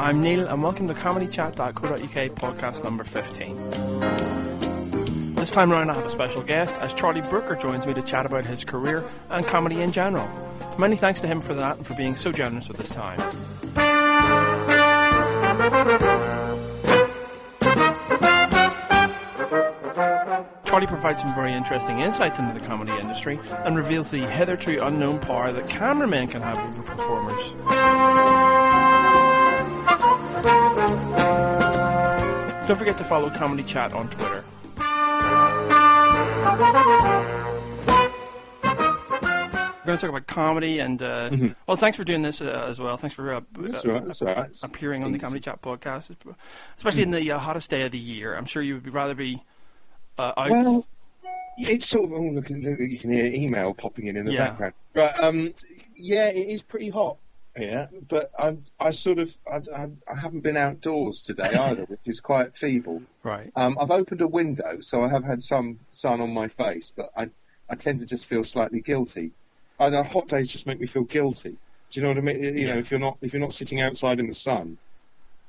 I'm Neil, and welcome to comedychat.co.uk podcast number 15. This time round I have a special guest, as Charlie Brooker joins me to chat about his career and comedy in general. Many thanks to him for that and for being so generous with his time. Charlie provides some very interesting insights into the comedy industry and reveals the hitherto unknown power that cameramen can have over performers. Don't forget to follow Comedy Chat on Twitter. We're going to talk about comedy and, well, thanks for doing this as well. Thanks for appearing on the Comedy Chat podcast, especially in the hottest day of the year. I'm sure you would rather be out. Well, it's sort of, you can hear email popping in the background. But, yeah, it is pretty hot. Yeah, but I haven't been outdoors today either, which is quite feeble. Right. I've opened a window, so I have had some sun on my face, but I tend to just feel slightly guilty. Hot days just make me feel guilty. Do you know what I mean? You know, if you're not sitting outside in the sun,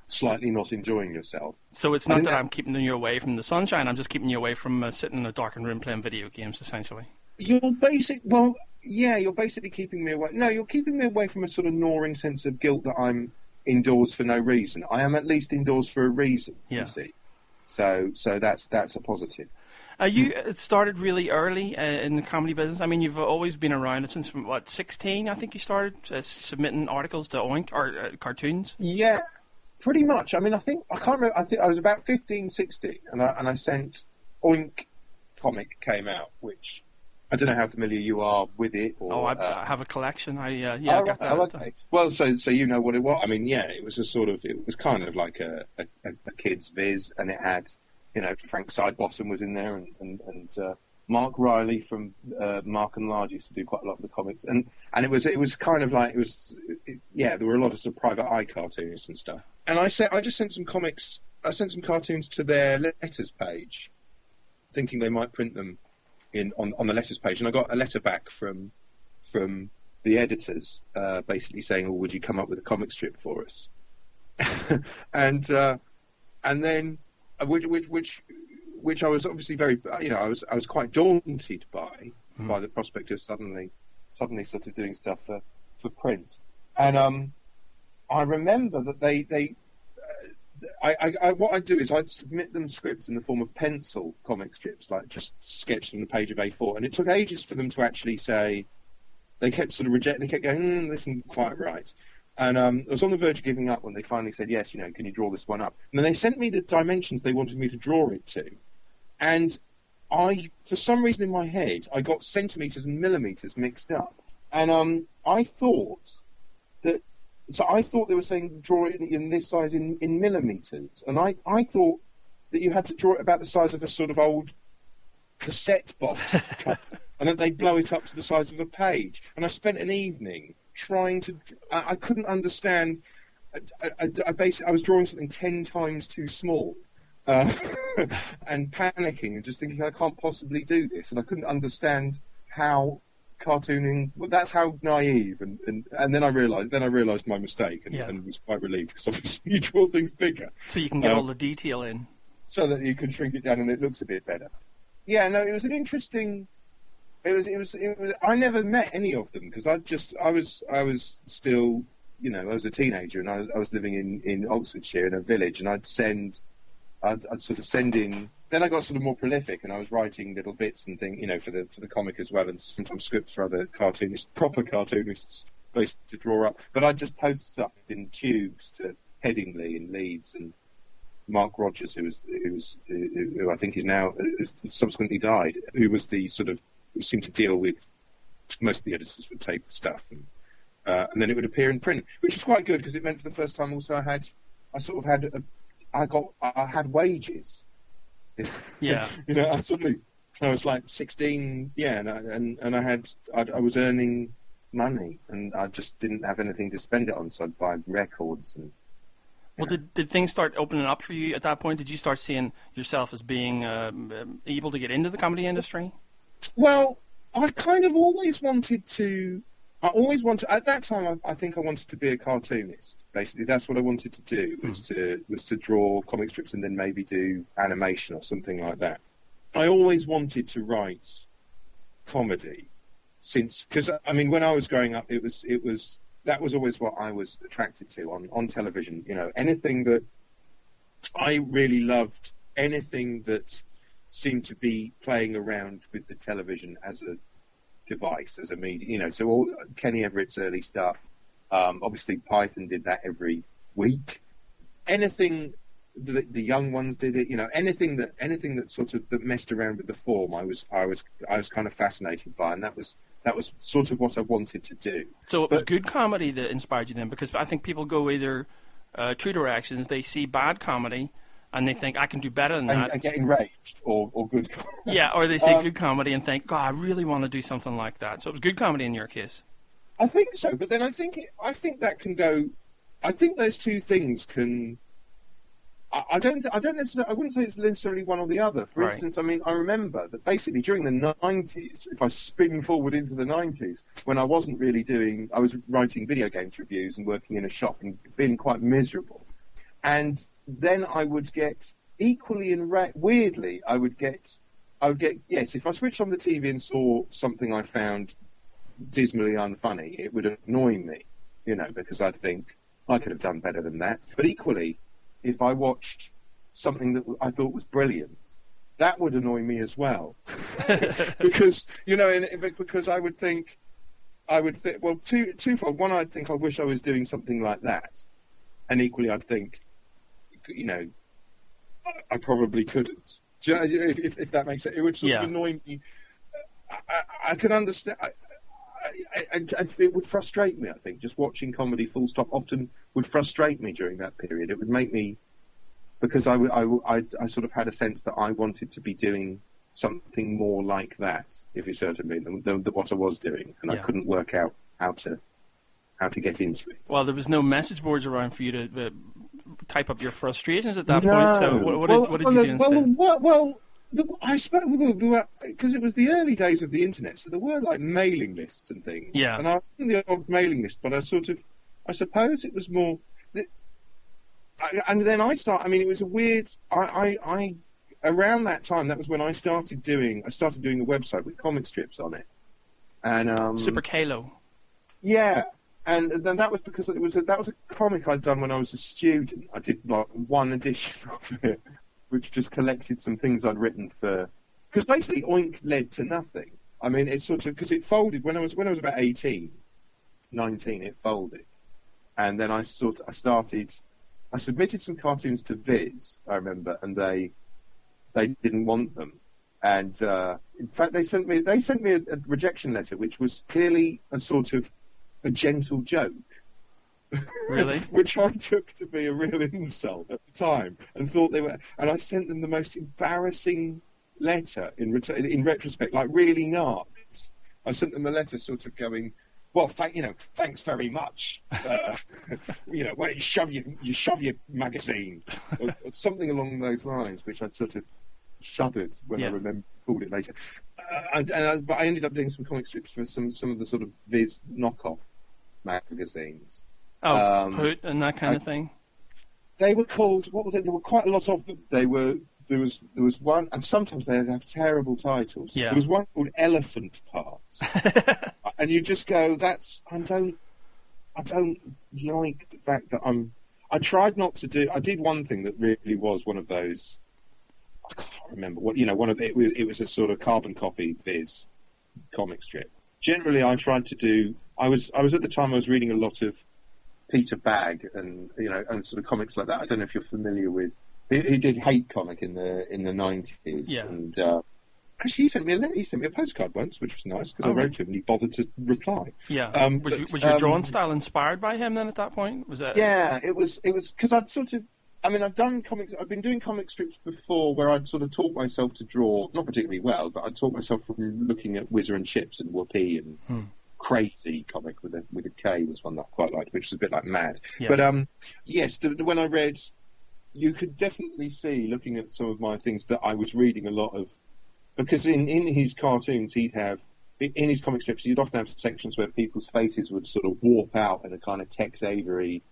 slightly not enjoying yourself. So it's not that I'm keeping you away from the sunshine. I'm just keeping you away from sitting in a darkened room playing video games, essentially. You're basically keeping me away. No, you're keeping me away from a sort of gnawing sense of guilt that I'm indoors for no reason. I am at least indoors for a reason, you see. So that's a positive. You started really early in the comedy business. I mean, you've always been around since, 16, I think you started submitting articles to Oink, or cartoons? Yeah, pretty much. I mean, I can't remember. I think I was about 15, 16, and I sent Oink comic came out, which... I don't know how familiar you are with it. Or, I have a collection. I got that. Okay. Well, so you know what it was. I mean, yeah, it was kind of like a kid's viz, and it had, you know, Frank Sidebottom was in there, and Mark Riley from Mark and Large used to do quite a lot of the comics, and it was kind of like there were a lot of sort of private eye cartoonists and stuff. And I just sent some comics. I sent some cartoons to their letters page, thinking they might print them on the letters page, and I got a letter back from the editors, basically saying, "Oh, would you come up with a comic strip for us?" and then which I was obviously very, you know, I was quite daunted by the prospect of suddenly sort of doing stuff for print, and I remember that they what I'd do is I'd submit them scripts in the form of pencil comic strips, like just sketched on the page of A4, and it took ages for them to actually say. They kept sort of rejecting. They kept going, this isn't quite right. And I was on the verge of giving up when they finally said, yes, you know, can you draw this one up? And then they sent me the dimensions they wanted me to draw it to, and for some reason in my head, I got centimeters and millimeters mixed up, and I thought that. So I thought they were saying draw it in this size in millimetres. And I thought that you had to draw it about the size of a sort of old cassette box. And that they'd blow it up to the size of a page. And I spent an evening trying to... I couldn't understand... I was drawing something 10 times too small. And panicking and just thinking, I can't possibly do this. And I couldn't understand how... cartooning, well, that's how naive, and then I realised my mistake, and was quite relieved, because obviously you draw things bigger, so you can get all the detail in, so that you can shrink it down and it looks a bit better. Yeah, no, it was an interesting. It was. I never met any of them because I was still, you know, I was a teenager, and I was living in Oxfordshire in a village, and I'd sort of send in. Then I got sort of more prolific, and I was writing little bits and things, you know, for the comic as well, and sometimes scripts for other proper cartoonists, to draw up. But I'd just post stuff in tubes to Headingley and Leeds, and Mark Rogers, who I think is now subsequently died, who was the sort of who seemed to deal with most of the editors would take the stuff, and then it would appear in print, which was quite good because it meant for the first time also I had wages. Yeah, you know, I was like 16, and I was earning money, and I just didn't have anything to spend it on, so I'd buy records. And well, did things start opening up for you at that point? Did you start seeing yourself as being able to get into the comedy industry? Well, I kind of always wanted to I always wanted. At that time, I think I wanted to be a cartoonist. Basically, that's what I wanted to do was to draw comic strips and then maybe do animation or something like that. I always wanted to write comedy, because I mean, when I was growing up, it was that was always what I was attracted to on television. You know, anything that I really loved, anything that seemed to be playing around with the television as a device, as a media. You know, so all Kenny Everett's early stuff. Obviously, Python did that every week. Anything the young ones did it. You know, anything that sort of that messed around with the form, I was kind of fascinated by, and that was sort of what I wanted to do. So it was good comedy that inspired you then, because I think people go either two directions. They see bad comedy and they think, I can do better than that. And get enraged, or good comedy. Yeah, or they say good comedy and think, God, I really want to do something like that. So it was good comedy in your case. I think so, but then I think that can go. I think those two things can. I don't necessarily. I wouldn't say it's necessarily one or the other. For instance, I mean, I remember that basically during the 90s, if I spin forward into the 90s, when I wasn't really doing, I was writing video games reviews and working in a shop and feeling quite miserable, and then I would get equally weirdly, I would get yes. If I switched on the TV and saw something I found dismally unfunny, it would annoy me, you know, because I'd think I could have done better than that. But equally, if I watched something that I thought was brilliant, that would annoy me as well, because you know, because I would think, well, twofold. One, I'd think I wish I was doing something like that, and equally, I'd think, you know, I probably couldn't. Do you know, if that makes sense, it would sort of annoy me. I could understand. It would frustrate me, I think. Just watching comedy full stop often would frustrate me during that period. It would make me, because I sort of had a sense that I wanted to be doing something more like that, if you see what I mean, than what I was doing, and I couldn't work out how to get into it. Well, there was no message boards around for you to type up your frustrations at that point. So what did you do instead? I suppose because it was the early days of the internet, so there were like mailing lists and things. Yeah. And I was in the old mailing list, but I suppose it was more. And then it was a weird. I around that time, that was when I started doing a website with comic strips on it, and Super Kalo. Yeah. And then that was because that was a comic I'd done when I was a student. I did like one edition of it, which just collected some things I'd written for. Because basically, Oink led to nothing. I mean, it's sort of because it folded when I was about 18, 19. It folded, and then I submitted some cartoons to Viz. I remember, and they didn't want them, and in fact they sent me a rejection letter, which was clearly a sort of a gentle joke. Really? Which I took to be a real insult at the time, and thought they were. And I sent them the most embarrassing letter in retrospect, like really narked. I sent them a letter, sort of going, "Well, thanks very much. Well, you shove your magazine," or something along those lines, which I sort of shuddered when I pulled it later. But I ended up doing some comic strips for some of the sort of Viz knockoff magazines. Oh, Put and that kind of thing. They were called. What were they? There were quite a lot of them. There was one, and sometimes they'd have terrible titles. Yeah. There was one called Elephant Parts, and you just go, I don't like the fact that I tried not to do. I did one thing that really was one of those. I can't remember what. One of it was a sort of carbon copy Viz comic strip. Generally, I tried to do. I was at the time I was reading a lot of Peter Bagg and and sort of comics like that. I don't know if you're familiar with. He did Hate comic in the 90s. Yeah. And actually, he sent me a postcard once, which was nice because I wrote to him and he bothered to reply. Yeah. Was your drawing style inspired by him then at that point? Was that? Yeah, it was because I'd sort of. I mean, I've been doing comic strips before where I'd sort of taught myself to draw, not particularly well, but I'd taught myself from looking at Whizzer and Chips and Whoopee and Crazy comic with a K was one that I quite liked, which was a bit like Mad. Yeah. But yes, when I read, you could definitely see, looking at some of my things, that I was reading a lot of, because in his cartoons he'd have in his comic strips, you'd often have sections where people's faces would sort of warp out in a kind of Tex Avery,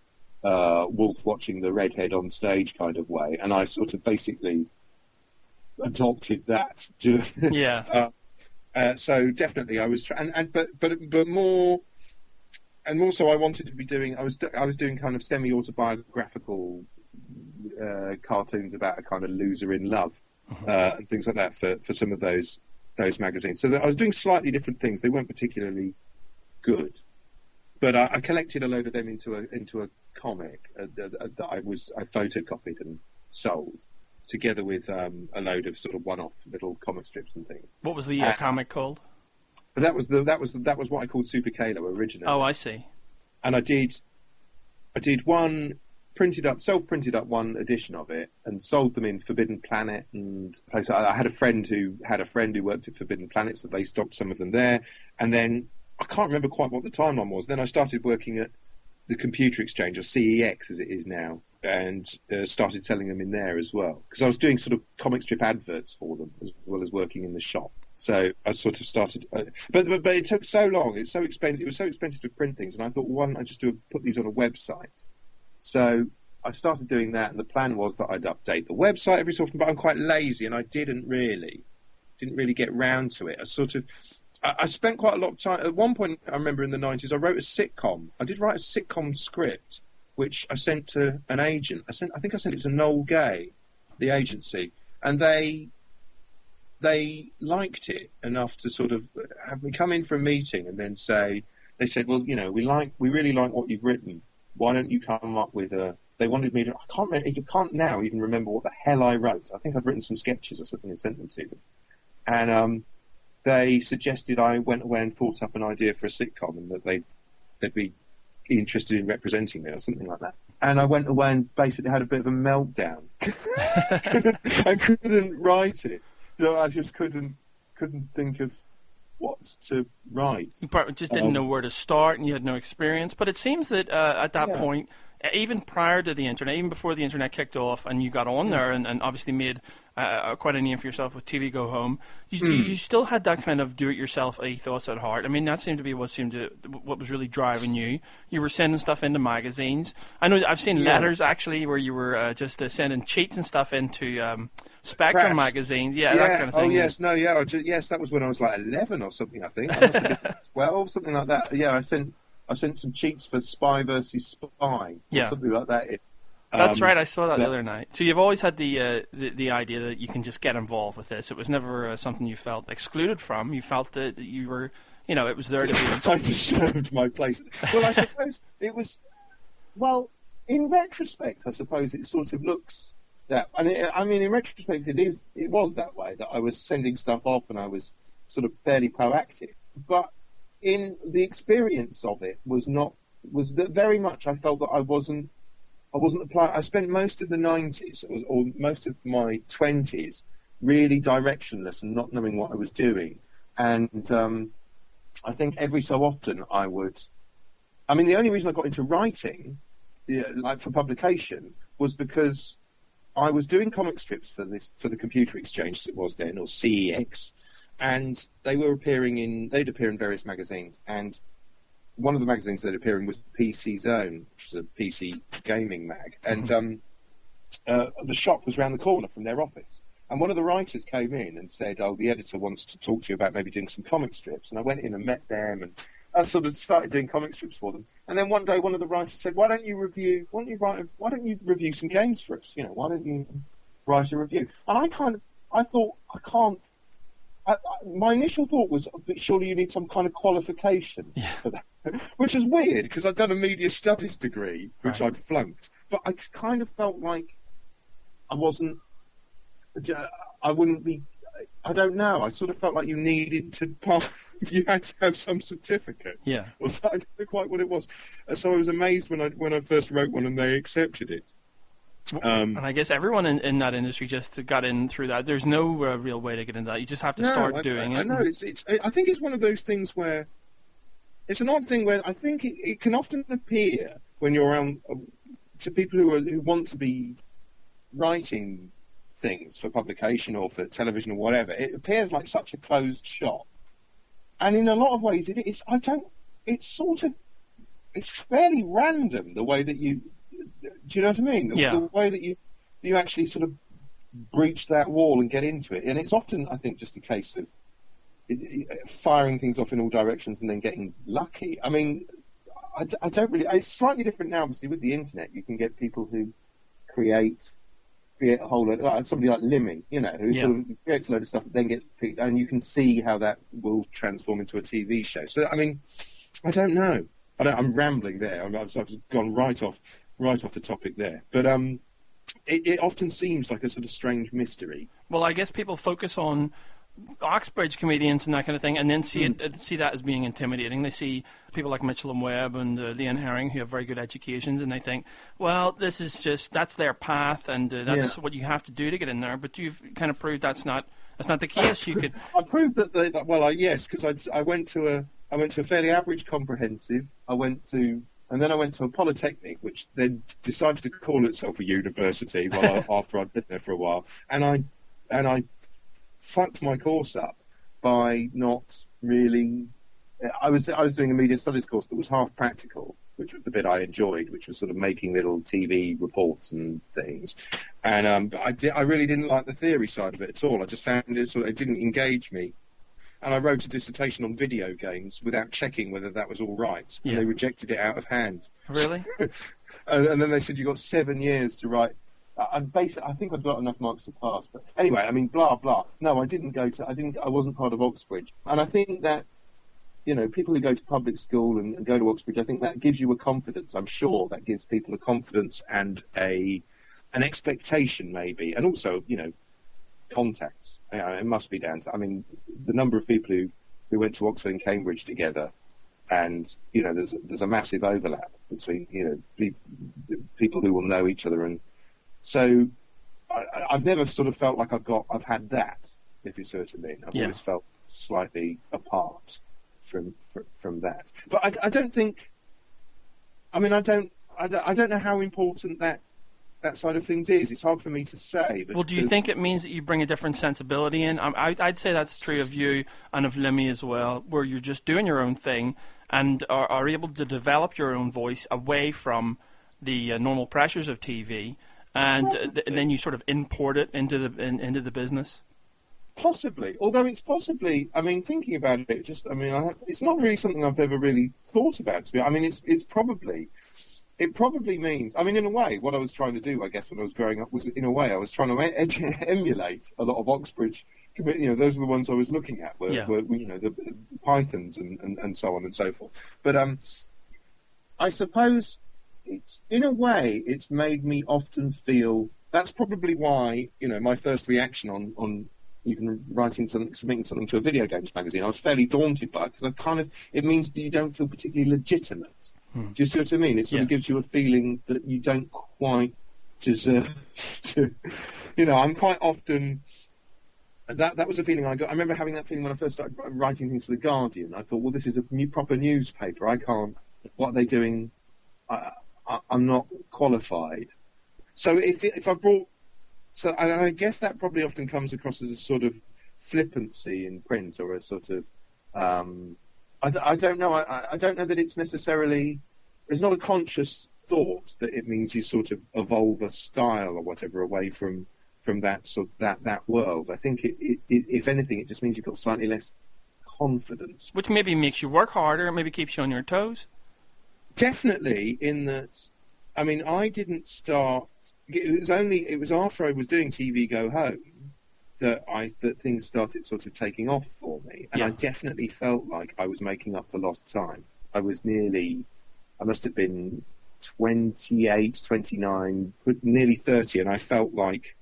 wolf watching the redhead on stage kind of way, and I sort of basically adopted that. Yeah. So definitely, I was, but more. And also, I wanted to be doing. I was doing kind of semi-autobiographical cartoons about a kind of loser in love and things like that for some of those magazines. So I was doing slightly different things. They weren't particularly good, but I collected a load of them into a comic that I photocopied and sold, together with a load of sort of one-off little comic strips and things. What was the comic called? But that was what I called Super Kalo originally. Oh, I see. And I did one self-printed up one edition of it, and sold them in Forbidden Planet and places. I had a friend who worked at Forbidden Planet, so they stocked some of them there. And then I can't remember quite what the timeline was. Then I started working at the Computer Exchange, or CEX as it is now, and started selling them in there as well, because I was doing sort of comic strip adverts for them as well as working in the shop. So I sort of started, but it took so long. It's so expensive. It was so expensive to print things, and I thought, why don't I just put these on a website? So I started doing that, and the plan was that I'd update the website every so often. But I'm quite lazy, and I didn't really get round to it. I spent quite a lot of time. At one point, I remember in the 90s, I wrote a sitcom. I did write a sitcom script, which I sent to an agent. I think I sent it to Noel Gay, the agency, and they liked it enough to sort of have me come in for a meeting and then they said, well, we really like what you've written. Why don't you come up with they wanted me to, I can't now even remember what the hell I wrote. I think I'd written some sketches or something and sent them to them. And they suggested I went away and thought up an idea for a sitcom, and that they'd be interested in representing me or something like that. And I went away and basically had a bit of a meltdown. I couldn't write it. So I just couldn't think of what to write. You just didn't know where to start, and you had no experience. But it seems that at that point, even prior to the internet, even before the internet kicked off, and you got on there and obviously made quite a name for yourself with TV Go Home, you still had that kind of do-it-yourself ethos at heart. I mean, that seemed to be what was really driving you. You were sending stuff into magazines. I know I've seen letters actually where you were just sending cheats and stuff into Spectrum magazines. Yeah, that kind of thing. Oh yes, yes, that was when I was like 11 or something. I think I must have been 12, something like that. Yeah, I sent some cheats for Spy versus Spy, or something like that. That's right. I saw that the other night. So you've always had the idea that you can just get involved with this. It was never something you felt excluded from. You felt that you were, it was there to be. I deserved my place. Well, I suppose it was. Well, in retrospect, I suppose it sort of looks that. And in retrospect, it was that way, that I was sending stuff off and I was sort of fairly proactive. But in the experience of it was that very much I felt that I wasn't applying. I spent most of the 90s or most of my 20s really directionless and not knowing what I was doing. And I think every so often the only reason I got into writing, like for publication, was because I was doing comic strips for the Computer Exchange, as it was then, or CEX, and they'd appear in various magazines, and one of the magazines they'd appear in was PC Zone, which is a PC gaming mag, and the shop was around the corner from their office. And one of the writers came in and said, "Oh, the editor wants to talk to you about maybe doing some comic strips." And I went in and met them, and I sort of started doing comic strips for them. And then one day, one of the writers said, "Why don't you review some games for us? Why don't you write a review?" And I thought, my initial thought was, but surely you need some kind of qualification for that, which is weird because I'd done a media studies degree, which I'd flunked. But I kind of felt like I wouldn't be. I don't know. I sort of felt like you needed to you had to have some certificate. Yeah. Or so I don't know quite what it was. So I was amazed when I first wrote one and they accepted it. And I guess everyone in that industry just got in through that. There's no real way to get into that. You just have to start doing it. I know. I think it's one of those things where it's an odd thing where I think it can often appear when you're around to people who want to be writing things for publication or for television or whatever. It appears like such a closed shop. and in a lot of ways, it is. It's fairly random the way that you. Do you know what I mean? The way that you actually sort of breach that wall and get into it, and it's often, I think, just a case of firing things off in all directions and then getting lucky. I mean, I don't really. It's slightly different now, obviously, with the internet. You can get people who create a whole lot, like somebody like Limmy, who sort of creates a load of stuff, then gets picked, and you can see how that will transform into a TV show. So, I mean, I don't know. I'm rambling there. I've gone right off the topic there. But it often seems like a sort of strange mystery. Well, I guess people focus on Oxbridge comedians and that kind of thing, and then see that as being intimidating. They see people like Mitchell and Webb and Leon Herring who have very good educations, and they think, well, this is that's their path, and that's what you have to do to get in there. But you've kind of proved that's not the case. You could. I proved that. Yes, because I went to a fairly average comprehensive. And then I went to a polytechnic, which then decided to call itself a university. After I'd been there for a while, and I fucked my course up by not really. I was doing a media studies course that was half practical, which was the bit I enjoyed, which was sort of making little TV reports and things. And I really didn't like the theory side of it at all. I just found it didn't engage me. And I wrote a dissertation on video games without checking whether that was all right. Yeah. And they rejected it out of hand. Really? and then they said, you've got 7 years to write. I think I'd got enough marks to pass. But anyway, I mean, blah, blah. No, I wasn't part of Oxbridge. And I think that, people who go to public school and go to Oxbridge, I think that gives you a confidence. I'm sure that gives people a confidence and an expectation, maybe. And also, contacts. It must be down to, the number of people who went to Oxford and Cambridge together, and there's a massive overlap between people who will know each other, and so I've never sort of felt like I've had that, if you see what I mean. I've always felt slightly apart from that, but I don't think. I don't know how important that side of things is. It's hard for me to say. Well, do you think it means that you bring a different sensibility in? I'd say that's true of you and of Limmy as well, where you're just doing your own thing and are able to develop your own voice away from the normal pressures of TV, and then you sort of import it into the business. Possibly, although it's possibly. Thinking about it, it's not really something I've ever really thought about. It's probably. It probably means, in a way, what I was trying to do, I guess, when I was growing up, was, in a way, I was trying to emulate a lot of Oxbridge. Those are the ones I was looking at, were the Pythons and so on and so forth. But I suppose, in a way, it's made me often feel, that's probably why, my first reaction on even submitting something to a video games magazine, I was fairly daunted by it, because it means that you don't feel particularly legitimate. Do you see what I mean? It sort of gives you a feeling that you don't quite deserve to. I'm quite often. That was a feeling I got. I remember having that feeling when I first started writing things for The Guardian. I thought, well, this is a proper newspaper. I can't. What are they doing? I'm not qualified. So if I brought. So I guess that probably often comes across as a sort of flippancy in print, or a sort of. I don't know. I don't know that it's necessarily. It's not a conscious thought that it means you sort of evolve a style or whatever away from that world. I think it if anything, it just means you've got slightly less confidence, which maybe makes you work harder, maybe keeps you on your toes. Definitely, in that. I didn't start. It was after I was doing TV Go Home that things started sort of taking off for me, and I definitely felt like I was making up for lost time. I must have been 28, 29, nearly 30, and I felt like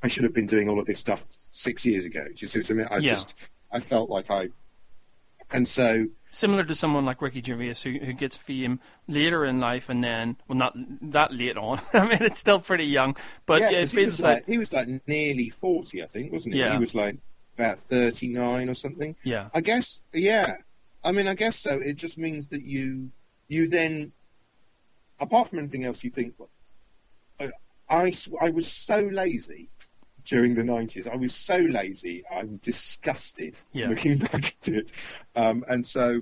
I should have been doing all of this stuff 6 years ago. Do you see what I mean? I felt like and so... Similar to someone like Ricky Gervais, who gets fame later in life, and then, well, not that late on. It's still pretty young, but it feels like... He was like nearly 40, I think, wasn't he? Yeah. He was like about 39 or something. Yeah. I guess, yeah. I guess so. It just means that you then, apart from anything else, you think, I was so lazy during the 90s. I was so lazy. I'm disgusted looking back at it. And so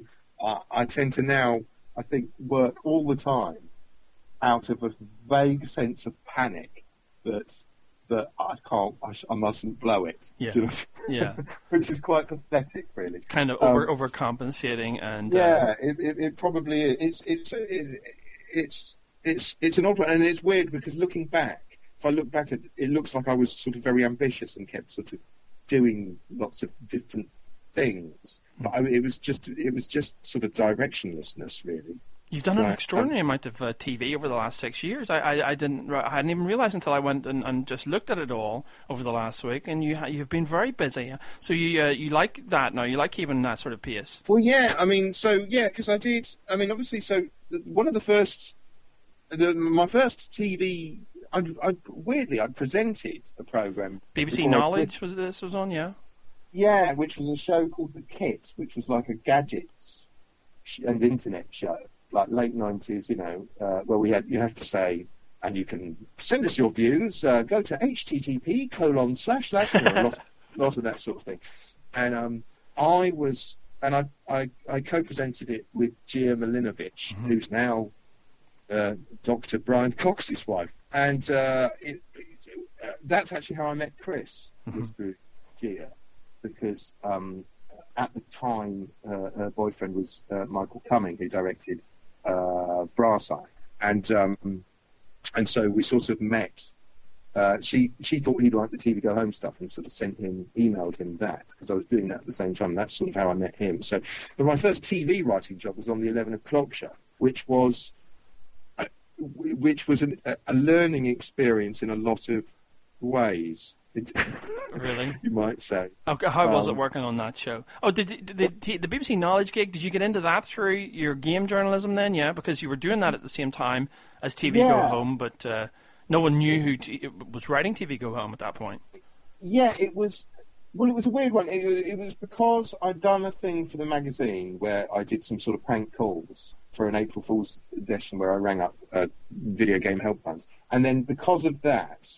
I tend to now, I think, work all the time out of a vague sense of panic that I mustn't blow it. Yeah. Do you know? Yeah. Which is quite pathetic, really. Kind of overcompensating, and it probably is. It's an odd one, and it's weird because looking back, if I look back at it, looks like I was sort of very ambitious and kept sort of doing lots of different things. But it was just sort of directionlessness, really. You've done an extraordinary amount of TV over the last 6 years. I hadn't even realised until I went and just looked at it all over the last week. And you've been very busy. So you like that now? You like keeping that sort of pace? Well, yeah. I mean, because I did. I mean, obviously, one of the first, my first TV. Weirdly, I presented a program. BBC Knowledge was on, yeah. Yeah, which was a show called The Kit, which was like a gadgets and internet show. Like late 90s, where you have to say, and you can send us your views, go to http:// a lot of that sort of thing. And I co-presented it with Gia Milinovich, who's now Dr. Brian Cox's wife. And that's actually how I met Chris, was through Gia, because at the time her boyfriend was Michael Cumming, who directed Brass Eye, and so we sort of met. She thought he liked the TV Go Home stuff, and sort of emailed him that, because I was doing that at the same time. That's sort of how I met him. So, but my first TV writing job was on the 11 o'clock show, which was a learning experience in a lot of ways. Really? You might say. Okay, how was it working on that show? Oh, did the BBC Knowledge gig, did you get into that through your game journalism then, yeah? Because you were doing that at the same time as TV Go Home, but no one knew who was writing TV Go Home at that point. Yeah, it was a weird one. It was because I'd done a thing for the magazine where I did some sort of prank calls for an April Fool's edition where I rang up video game helplines. And then because of that,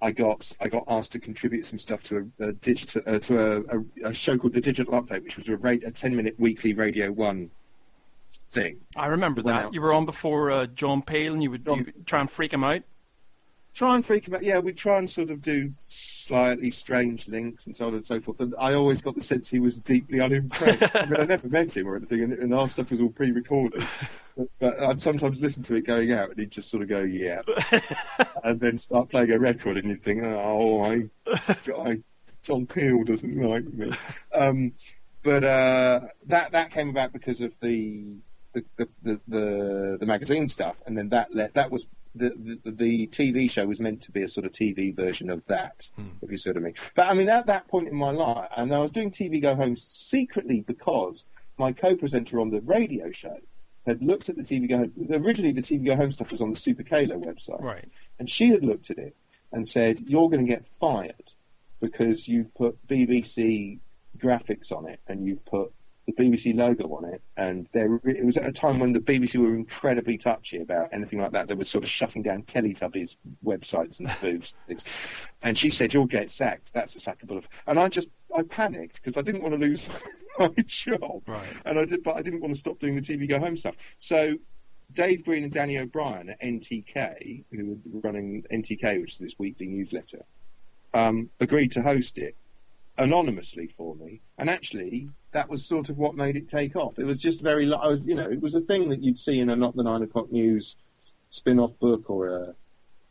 I got asked to contribute some stuff to a show called The Digital Update, which was a 10-minute weekly Radio 1 thing. I remember that. You were on before John Peel, and you would try and freak him out. Try and freak him out. Yeah, we'd try and sort of do slightly strange links and so on and so forth. And I always got the sense he was deeply unimpressed. I mean, I never met him or anything, and our stuff was all pre-recorded. But I'd sometimes listen to it going out, and he'd just sort of go, yeah. And then start playing a record, and you'd think, John Peel doesn't like me. But that came about because of the magazine stuff, and then that was the TV show was meant to be a sort of TV version of that, if you see what I mean. But I mean, at that point in my life, and I was doing TV Go Home secretly because my co-presenter on the radio show had looked at the TV Go Home. Originally, the TV Go Home stuff was on the Super Kalo website, right? And she had looked at it and said, "You're going to get fired because you've put BBC graphics on it and you've put the BBC logo on it." And it was at a time when the BBC were incredibly touchy about anything like that. They were sort of shutting down Teletubbies websites and spoofs and things. And she said, "You'll get sacked. That's a sackable." And I panicked because I didn't want to lose my job. Right. And but I didn't want to stop doing the TV Go Home stuff. So Dave Green and Danny O'Brien at NTK, who were running NTK, which is this weekly newsletter, agreed to host it anonymously for me, and actually that was sort of what made it take off. It was just it was a thing that you'd see in a Not the 9 O'Clock News spin-off book or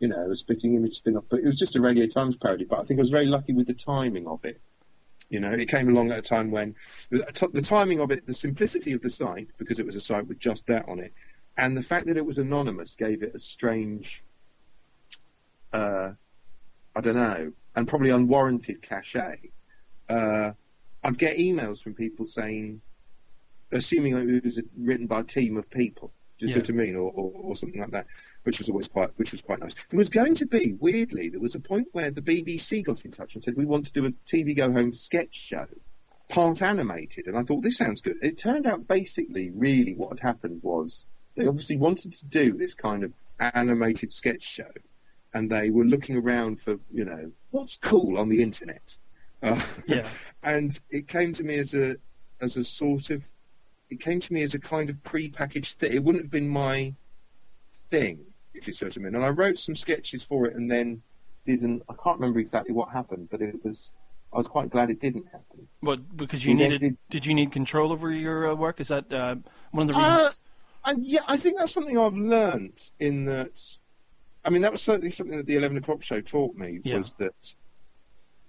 a Spitting Image spin-off book. It was just a Radio Times parody, but I think I was very lucky with the timing of it. It came along at a time when the timing of it, the simplicity of the site, because it was a site with just that on it, and the fact that it was anonymous gave it a strange, I don't know, and probably unwarranted cachet. I'd get emails from people assuming it was written by a team of people, do you see what I mean, or something like that, which was quite nice. There was going to be, weirdly, there was a point where the BBC got in touch and said, "We want to do a TV Go Home sketch show, part animated," and I thought, this sounds good. It turned out basically, really, what had happened was they obviously wanted to do this kind of animated sketch show, and they were looking around for what's cool on the internet? Yeah. And it came to me as a sort of, it came to me as a kind of pre-packaged thing. It wouldn't have been my thing, if you see what I mean. And I wrote some sketches for it, and then I can't remember exactly what happened, but I was quite glad it didn't happen. Well, because did you need control over your work? Is that one of the reasons? Yeah, I think that's something I've learned in that. I mean, that was certainly something that the 11 o'clock show taught me, was that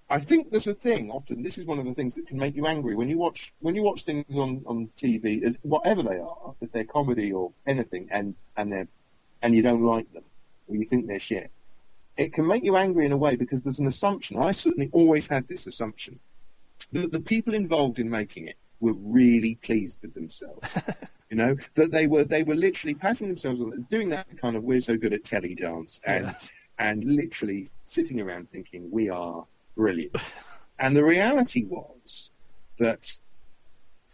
I think there's a thing, often, this is one of the things that can make you angry when you watch things on TV, whatever they are, if they're comedy or anything, and you don't like them, or you think they're shit. It can make you angry in a way because there's an assumption. I certainly always had this assumption that the people involved in making it were really pleased with themselves. You know, that they were literally patting themselves on, doing that kind of "we're so good at telly" dance, and literally sitting around thinking we are brilliant. And the reality was that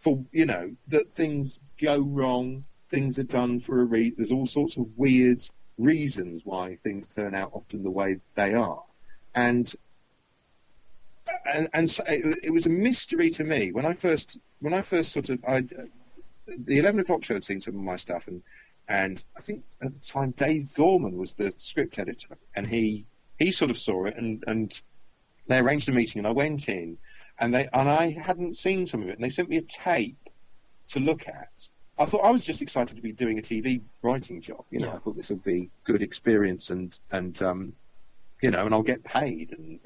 that things go wrong, things are done for a reason. There's all sorts of weird reasons why things turn out often the way they are, and so it was a mystery to me when I first sort of the 11 o'clock show had seen some of my stuff, and I think at the time Dave Gorman was the script editor, and he sort of saw it, and they arranged a meeting, and I went in, and I hadn't seen some of it, and they sent me a tape to look at. I thought I was just excited to be doing a TV writing job. I thought this would be good experience, and and I'll get paid, and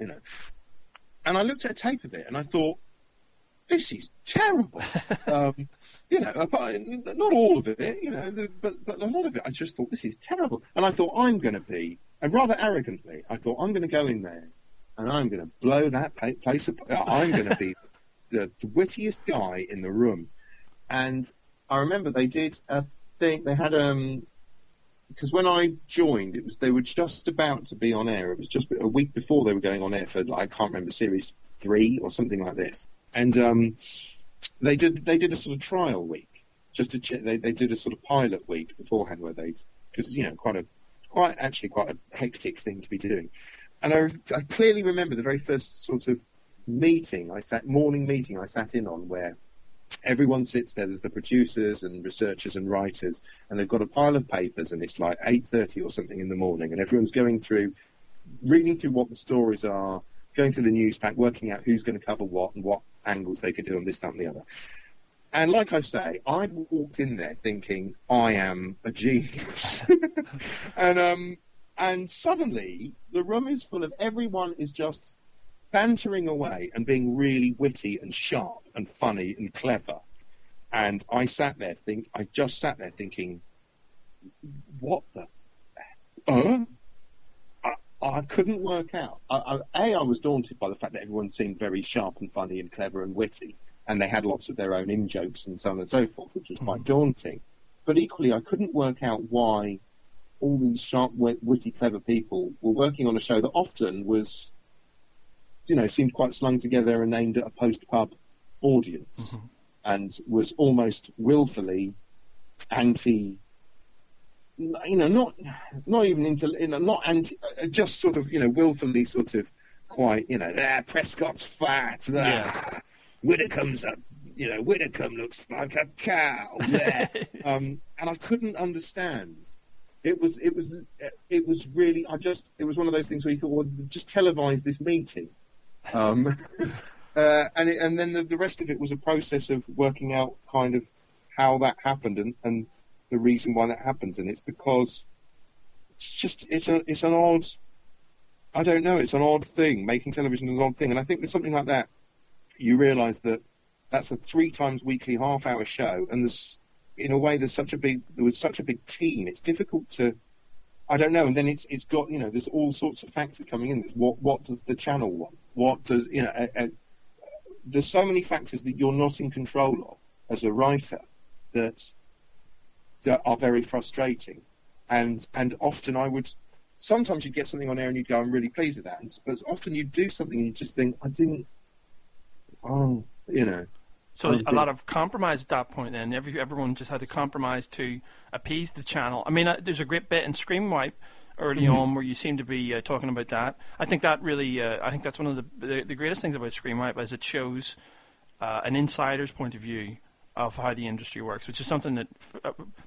And I looked at a tape of it, and I thought, this is terrible. Not all of it, but a lot of it. I just thought, this is terrible. And I thought, I'm going to be, and rather arrogantly, I thought, I'm going to go in there, and I'm going to blow that place apart. I'm going to be the wittiest guy in the room. And I remember they did a thing. They had because when I joined, they were just about to be on air. It was just a week before they were going on air for, I can't remember, series 3 or something like this. And they did a sort of trial week just to check. They did a sort of pilot week beforehand where because quite a hectic thing to be doing. And I clearly remember the very first sort of morning meeting I sat in on, where everyone sits there. There's the producers and researchers and writers, and they've got a pile of papers, and it's like 8:30 or something in the morning, and everyone's reading through what the stories are, going through the news pack, working out who's going to cover what and what angles they could do on this, that, and the other. And like I say, I walked in there thinking I am a genius, and suddenly the room is full of everyone is just bantering away and being really witty and sharp and funny and clever. And I just sat there thinking, what the? I couldn't work out. I was daunted by the fact that everyone seemed very sharp and funny and clever and witty, and they had lots of their own in-jokes and so on and so forth, which was quite daunting. But equally, I couldn't work out why all these sharp, witty, clever people were working on a show that often was, seemed quite slung together and aimed at a post-pub audience, and was almost willfully anti, not even into, not anti, just sort of, willfully sort of quite, Prescott's fat, Widdicombe's up, Widdicombe looks like a cow, and I couldn't understand. It was really, it was one of those things where you thought, well, just televise this meeting. And then the rest of it was a process of working out kind of how that happened and the reason why that happens. And it's because it's an odd, I don't know, it's an odd thing. Making television is an odd thing. And I think with something like that, you realise that that's a 3 times weekly half-hour show, and there was such a big team. It's difficult to, I don't know. And then it's got, there's all sorts of factors coming in. What does the channel want? What does, there's so many factors that you're not in control of as a writer that are very frustrating. And often sometimes you'd get something on air and you'd go, I'm really pleased with that. But often you'd do something and you just think, So a lot of compromise at that point then. Everyone just had to compromise to appease the channel. I mean, there's a great bit in Scream Wipe early on where you seem to be talking about that. I think that really, I think that's one of the greatest things about Screenwipe is it shows an insider's point of view of how the industry works, which is something that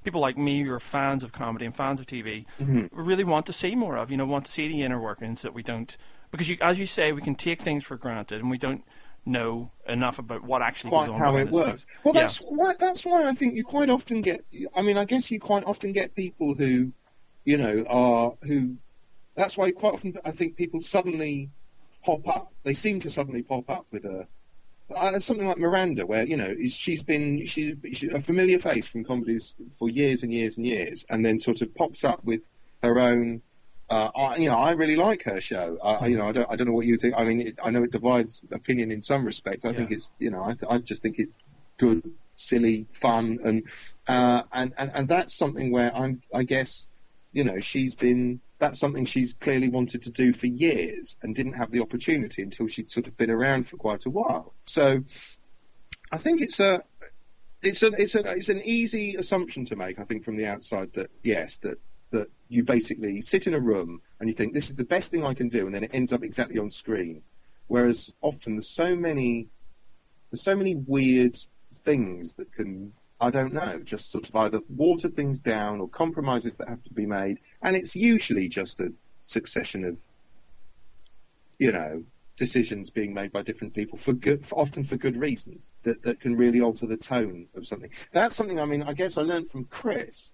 people like me who are fans of comedy and fans of TV really want to see more of. Want to see the inner workings that we don't, because as you say, we can take things for granted and we don't know enough about what actually goes on. How it works. Well, yeah. That's why I think you quite often get. I mean, I guess you quite often get people who, That's why quite often I think people suddenly pop up. They seem to suddenly pop up with something like Miranda, where she's a familiar face from comedies for years and years and years, and then sort of pops up with her own. I really like her show. I don't know what you think. I mean, I know it divides opinion in some respects. I think it's I just think it's good, silly, fun, and that's something where I guess that's something she's clearly wanted to do for years and didn't have the opportunity until she'd sort of been around for quite a while. So I think it's an easy assumption to make, I think, from the outside that you basically sit in a room and you think this is the best thing I can do, and then it ends up exactly on screen. Whereas often there's so many weird things that can, I don't know, just sort of either water things down or compromises that have to be made. And it's usually just a succession of, decisions being made by different people often for good reasons that can really alter the tone of something. That's something, I mean, I guess I learned from Chris,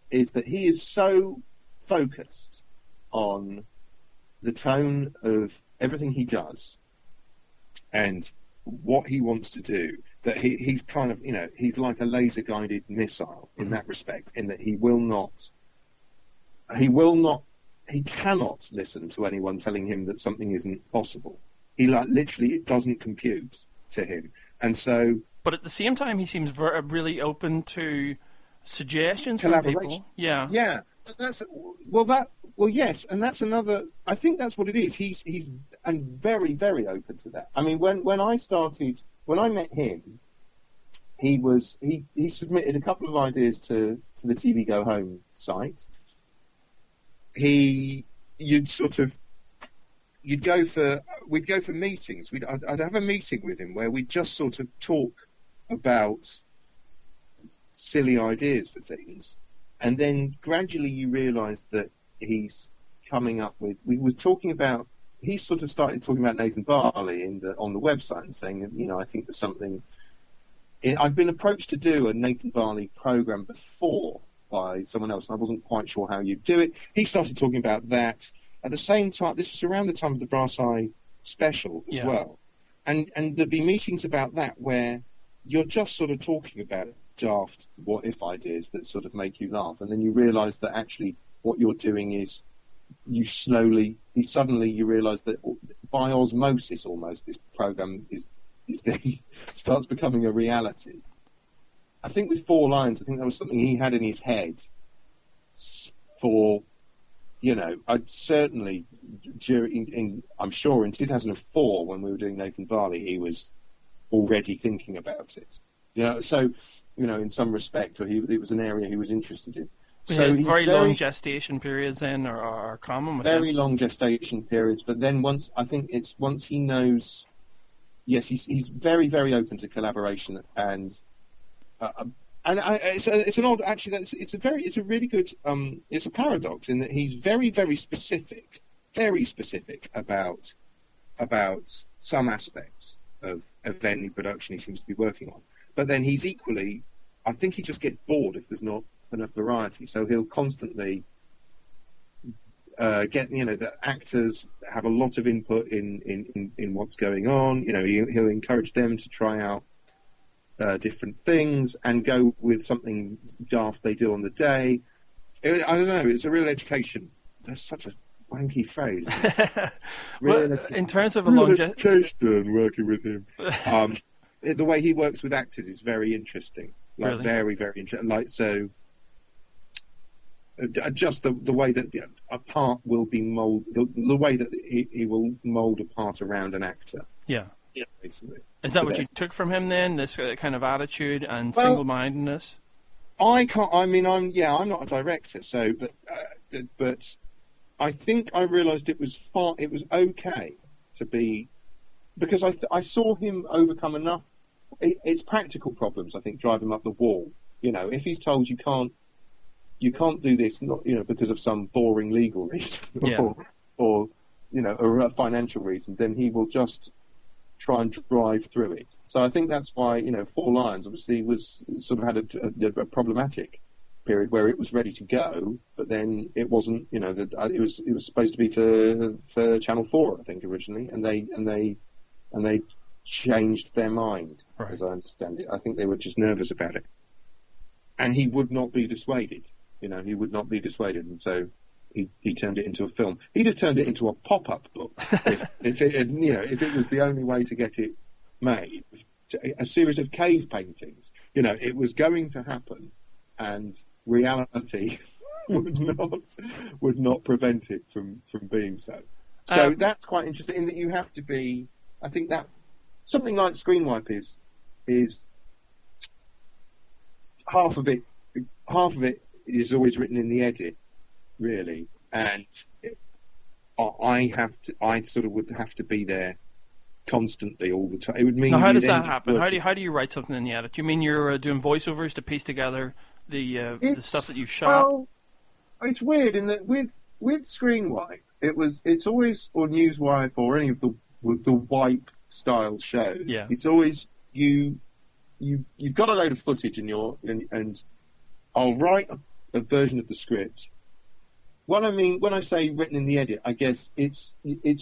is that he is so focused on the tone of everything he does and what he wants to do, that he's kind of, he's like a laser-guided missile in that respect, in that he cannot listen to anyone telling him that something isn't possible. He literally, it doesn't compute to him. And so... But at the same time, he seems really open to suggestions from people. Yeah. Yeah. Yes, and that's another. I think that's what it is. He's and very, very open to that. I mean, when I met him, he submitted a couple of ideas to the TV Go Home site. We'd go for meetings. I'd have a meeting with him where we'd just sort of talk about silly ideas for things, and then gradually you realise that he's coming up with. He sort of started talking about Nathan Barley on the website and saying that I think there's something. I've been approached to do a Nathan Barley program before by someone else, and I wasn't quite sure how you'd do it. He started talking about that at the same time. This was around the time of the Brass Eye special as well, and there'd be meetings about that where you're just sort of talking about daft what if ideas that sort of make you laugh, and then you realise that actually what you're doing is suddenly you realise that by osmosis almost this program starts becoming a reality. I think with Four Lions, I think that was something he had in his head for, I'd certainly I'm sure in 2004 when we were doing Nathan Barley, he was already thinking about it. So in some respect, it was an area he was interested in. So very long gestation periods then are common with very long gestation periods, but then once he knows, yes, he's very, very open to collaboration and it's an odd, actually, it's a really good, it's a paradox in that he's very, very specific about some aspects of any production he seems to be working on. But then he's equally, I think he just gets bored if there's not enough variety. So he'll constantly get, the actors have a lot of input in what's going on. He'll encourage them to try out different things and go with something daft they do on the day. I don't know. It's a real education. That's such a wanky phrase. Well, in terms of a long education, working with him. The way he works with actors is very interesting. Really? Very, very interesting. Just the way that a part will be molded, the way that he will mold a part around an actor. Yeah. Yeah, basically. Is that what you took from him then? This kind of attitude and single-mindedness? I'm not a director, so but I think I realised it was okay to be, because I saw him overcome enough. It's practical problems, I think, drive him up the wall. You know, if he's told you can't do this, not, you know, because of some boring legal reason or you know, a financial reason, then he will just try and drive through it. So I think that's why, you know, Four Lions obviously was sort of had a problematic period where it was ready to go, but then it wasn't. You know, that it was supposed to be for Channel 4, I think, originally, and they changed their mind, right, as I understand it. I think they were just nervous about it, and he would not be dissuaded. You know, he would not be dissuaded, and so he turned it into a film. He'd have turned it into a pop-up book if it was the only way to get it made. A series of cave paintings. You know, it was going to happen, and reality would not prevent it from being so. So that's quite interesting, in that you have to be. I think that something like Screenwipe is half of it is always written in the edit, really, and I sort of would have to be there constantly all the time. It would mean. Now, how does that happen? How do you write something in the edit? Do you mean you're doing voiceovers to piece together the stuff that you've shot? Well, it's weird in that with Screenwipe, it's always, or Newswipe or any of the wipe style shows. Yeah. It's always you've got a load of footage and I'll write a version of the script. What I mean when I say written in the edit, I guess it's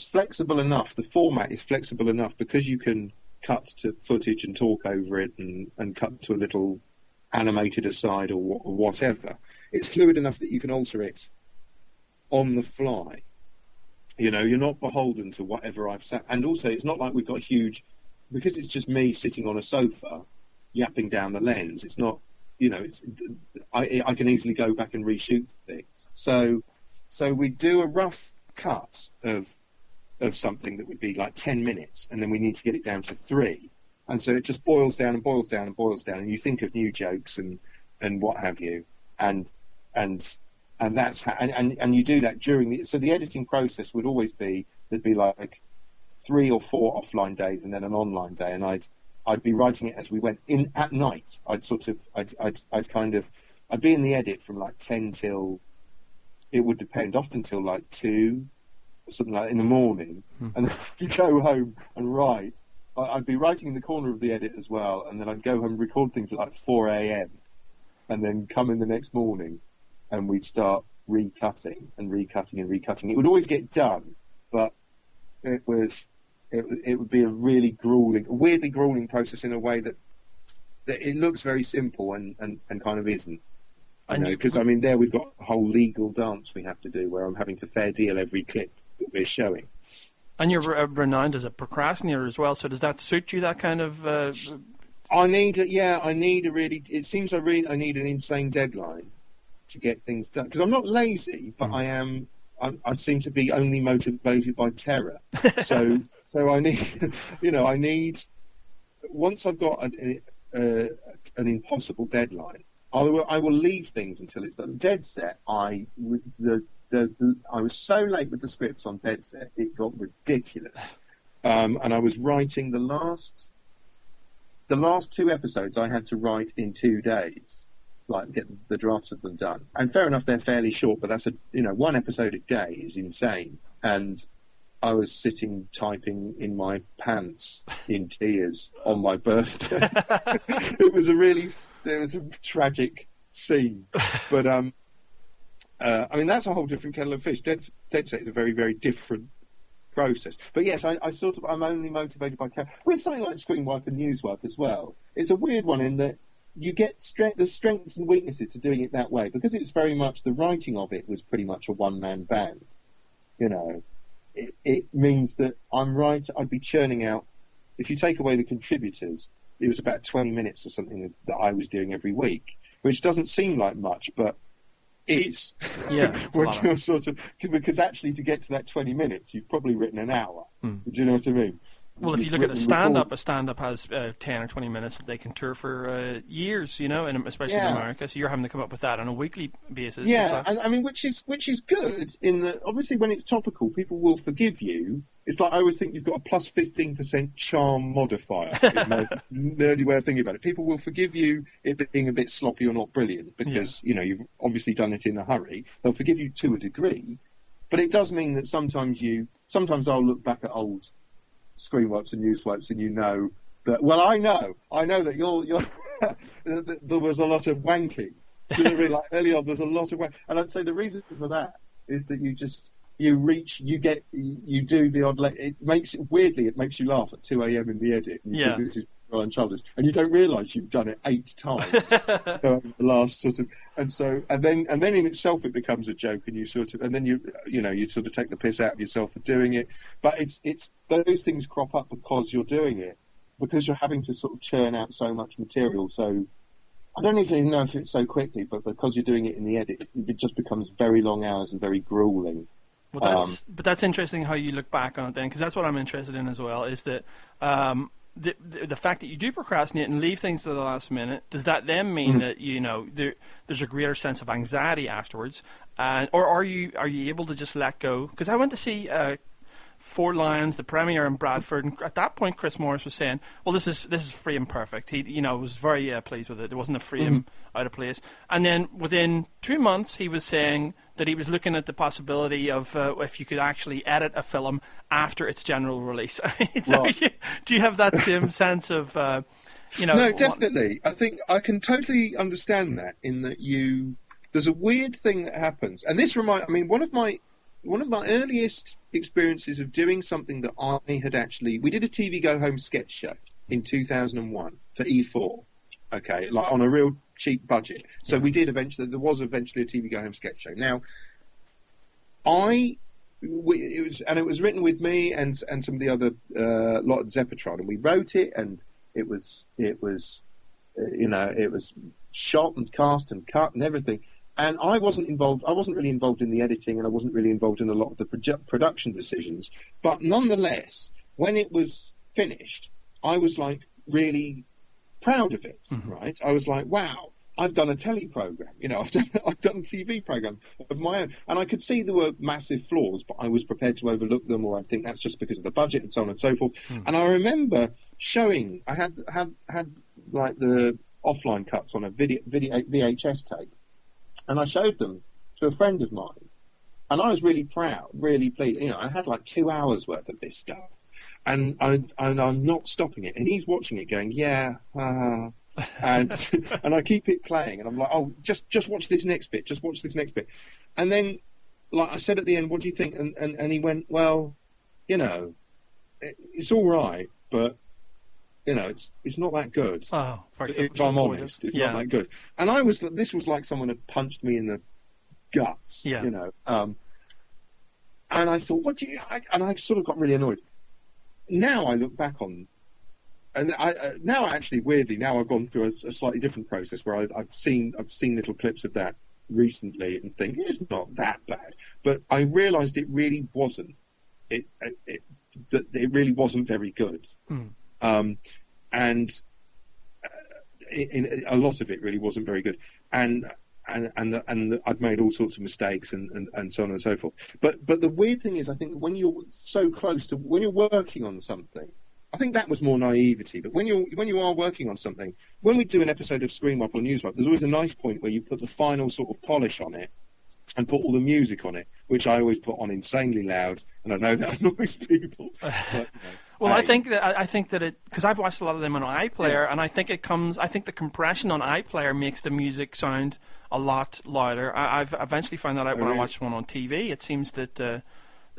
flexible enough. The format is flexible enough because you can cut to footage and talk over it and cut to a little animated aside or whatever. It's fluid enough that you can alter it on the fly. You know, you're not beholden to whatever I've said. And also, it's not like we've got because it's just me sitting on a sofa yapping down the lens. It's not, you know, I can easily go back and reshoot things. So we do a rough cut of something that would be like 10 minutes, and then we need to get it down to 3. And so it just boils down and boils down and boils down, and you think of new jokes and what have you, and that's how, and you do that during so the editing process would always be, there'd be like 3 or 4 offline days and then an online day, and I'd be writing it as we went in at night. I'd be in the edit from like 10 till, it would depend, often till like 2 or something like that in the morning, and then I'd go home and write. I'd be writing in the corner of the edit as well, and then I'd go home and record things at like 4 a.m. and then come in the next morning and we'd start recutting and recutting and recutting. It would always get done, but it would be a really weirdly grueling process in a way that it looks very simple and kind of isn't. Because I mean, there we've got a whole legal dance we have to do where I'm having to fair deal every clip that we're showing. And you're renowned as a procrastinator as well, so does that suit you, that kind of... I need an insane deadline to get things done. Because I'm not lazy, but I seem to be only motivated by terror. So I need, once I've got an impossible deadline, I will leave things until it's done. Dead Set, I was so late with the scripts on Dead Set, it got ridiculous. And I was writing the last 2 episodes I had to write in 2 days, like get the drafts of them done. And fair enough, they're fairly short, but that's 1 episode a day is insane. And I was sitting typing in my pants in tears on my birthday. It was a tragic scene, but I mean, that's a whole different kettle of fish. Dead Set is a very, very different process. But yes, I'm only motivated by terror. With something like Screenwipe and Newswipe as well, it's a weird one in that you get the strengths and weaknesses to doing it that way, because it's very much, the writing of it was pretty much a one-man band. You know, it means that I'd be churning out, if you take away the contributors, it was about 20 minutes or something that I was doing every week, which doesn't seem like much, but is. Yeah. When you're sort of, because actually to get to that 20 minutes, you've probably written an hour. Do you know what I mean? Well, if you look at a stand-up has 10 or 20 minutes that they can tour for years, and especially in America. So you're having to come up with that on a weekly basis. Yeah, and I mean, which is good in that obviously when it's topical, people will forgive you. It's like I always think you've got a plus 15% charm modifier. Is my nerdy way of thinking about it. People will forgive you it being a bit sloppy or not brilliant because you've obviously done it in a hurry. They'll forgive you to a degree, but it does mean that sometimes I'll look back at old screen wipes and news wipes, and that. Well, I know that you're there was a lot of wanking. Like early on, there's a lot of wanking, and I'd say the reason for that is that you do the odd. It makes you laugh at 2 a.m. in the edit. And you think this is Ryan Childers, and you don't realise you've done it 8 times over the last sort of. And then in itself it becomes a joke, and you sort of, and then you sort of take the piss out of yourself for doing it. But it's those things crop up because you're doing it, because you're having to sort of churn out so much material. So I don't even know if it's so quickly, but because you're doing it in the edit, it just becomes very long hours and very grueling. Well, that's interesting how you look back on it then, because that's what I'm interested in as well. Is that the fact that you do procrastinate and leave things to the last minute, does that then mean that there's a greater sense of anxiety afterwards, or are you able to just let go? Because I went to see Four Lions, the premiere in Bradford, and at that point Chris Morris was saying, "Well, this is frame perfect." He was very pleased with it. There wasn't a frame out of place. And then within 2 months, he was saying that he was looking at the possibility of if you could actually edit a film after its general release. So do you have that same sense of No, definitely. I think I can totally understand that. In that there's a weird thing that happens, and this one of my earliest experiences of doing something that we did a TV Go Home sketch show in 2001 for E4, okay, like on a real cheap budget. So there was eventually a TV Go Home sketch show. Now, it was written with me and some of the other lot at Zeppotron, and we wrote it, and it was shot and cast and cut and everything. And I wasn't really involved in the editing, and I wasn't really involved in a lot of the production decisions. But nonetheless, when it was finished, I was like really proud of it, right? I was like, wow, I've done a telly program, I've done a TV program of my own. And I could see there were massive flaws, but I was prepared to overlook them, or I think that's just because of the budget and so on and so forth. And I remember showing, I had like the offline cuts on a VHS tape. And I showed them to a friend of mine, and I was really proud, really pleased. I had like 2 hours worth of this stuff, and I'm not stopping it. And he's watching it, going, and I keep it playing, and I'm like, oh, just watch this next bit, just watch this next bit. And then, like I said at the end, what do you think? And he went, well, it's all right, but. It's not that good. Oh, if I'm honest, it's not that good. And this was like someone had punched me in the guts, And I thought, and I sort of got really annoyed. Now I look back on, and now I've gone through a slightly different process where I've seen little clips of that recently and think it's not that bad. But I realised it really wasn't. It really wasn't very good. And a lot of it really wasn't very good, and I'd made all sorts of mistakes and so on and so forth. But the weird thing is, I think when you're so close to, when you're working on something, I think that was more naivety. But when you are working on something, when we do an episode of Screen Wipe or News Wipe, there's always a nice point where you put the final sort of polish on it and put all the music on it, which I always put on insanely loud, and I know that annoys people. But, well, I think that it, because I've watched a lot of them on iPlayer, and I think the compression on iPlayer makes the music sound a lot louder. I've eventually found that out when I watched one on TV. It seems that there's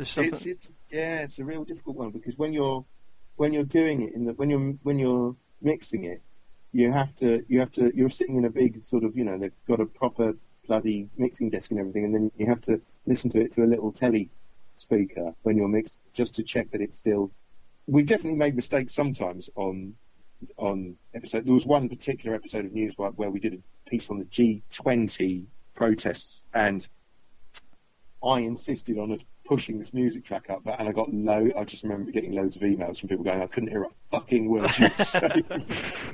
something. It's a real difficult one, because when you're doing it when you're mixing it, you're sitting in a big sort of, they've got a proper bloody mixing desk and everything, and then you have to listen to it through a little telly speaker when you're mixed, just to check that it's still. We've definitely made mistakes sometimes on episode. There was one particular episode of News where we did a piece on the G20 protests, and I insisted on us pushing this music track up, and I just remember getting loads of emails from people going, I couldn't hear a fucking word you were saying.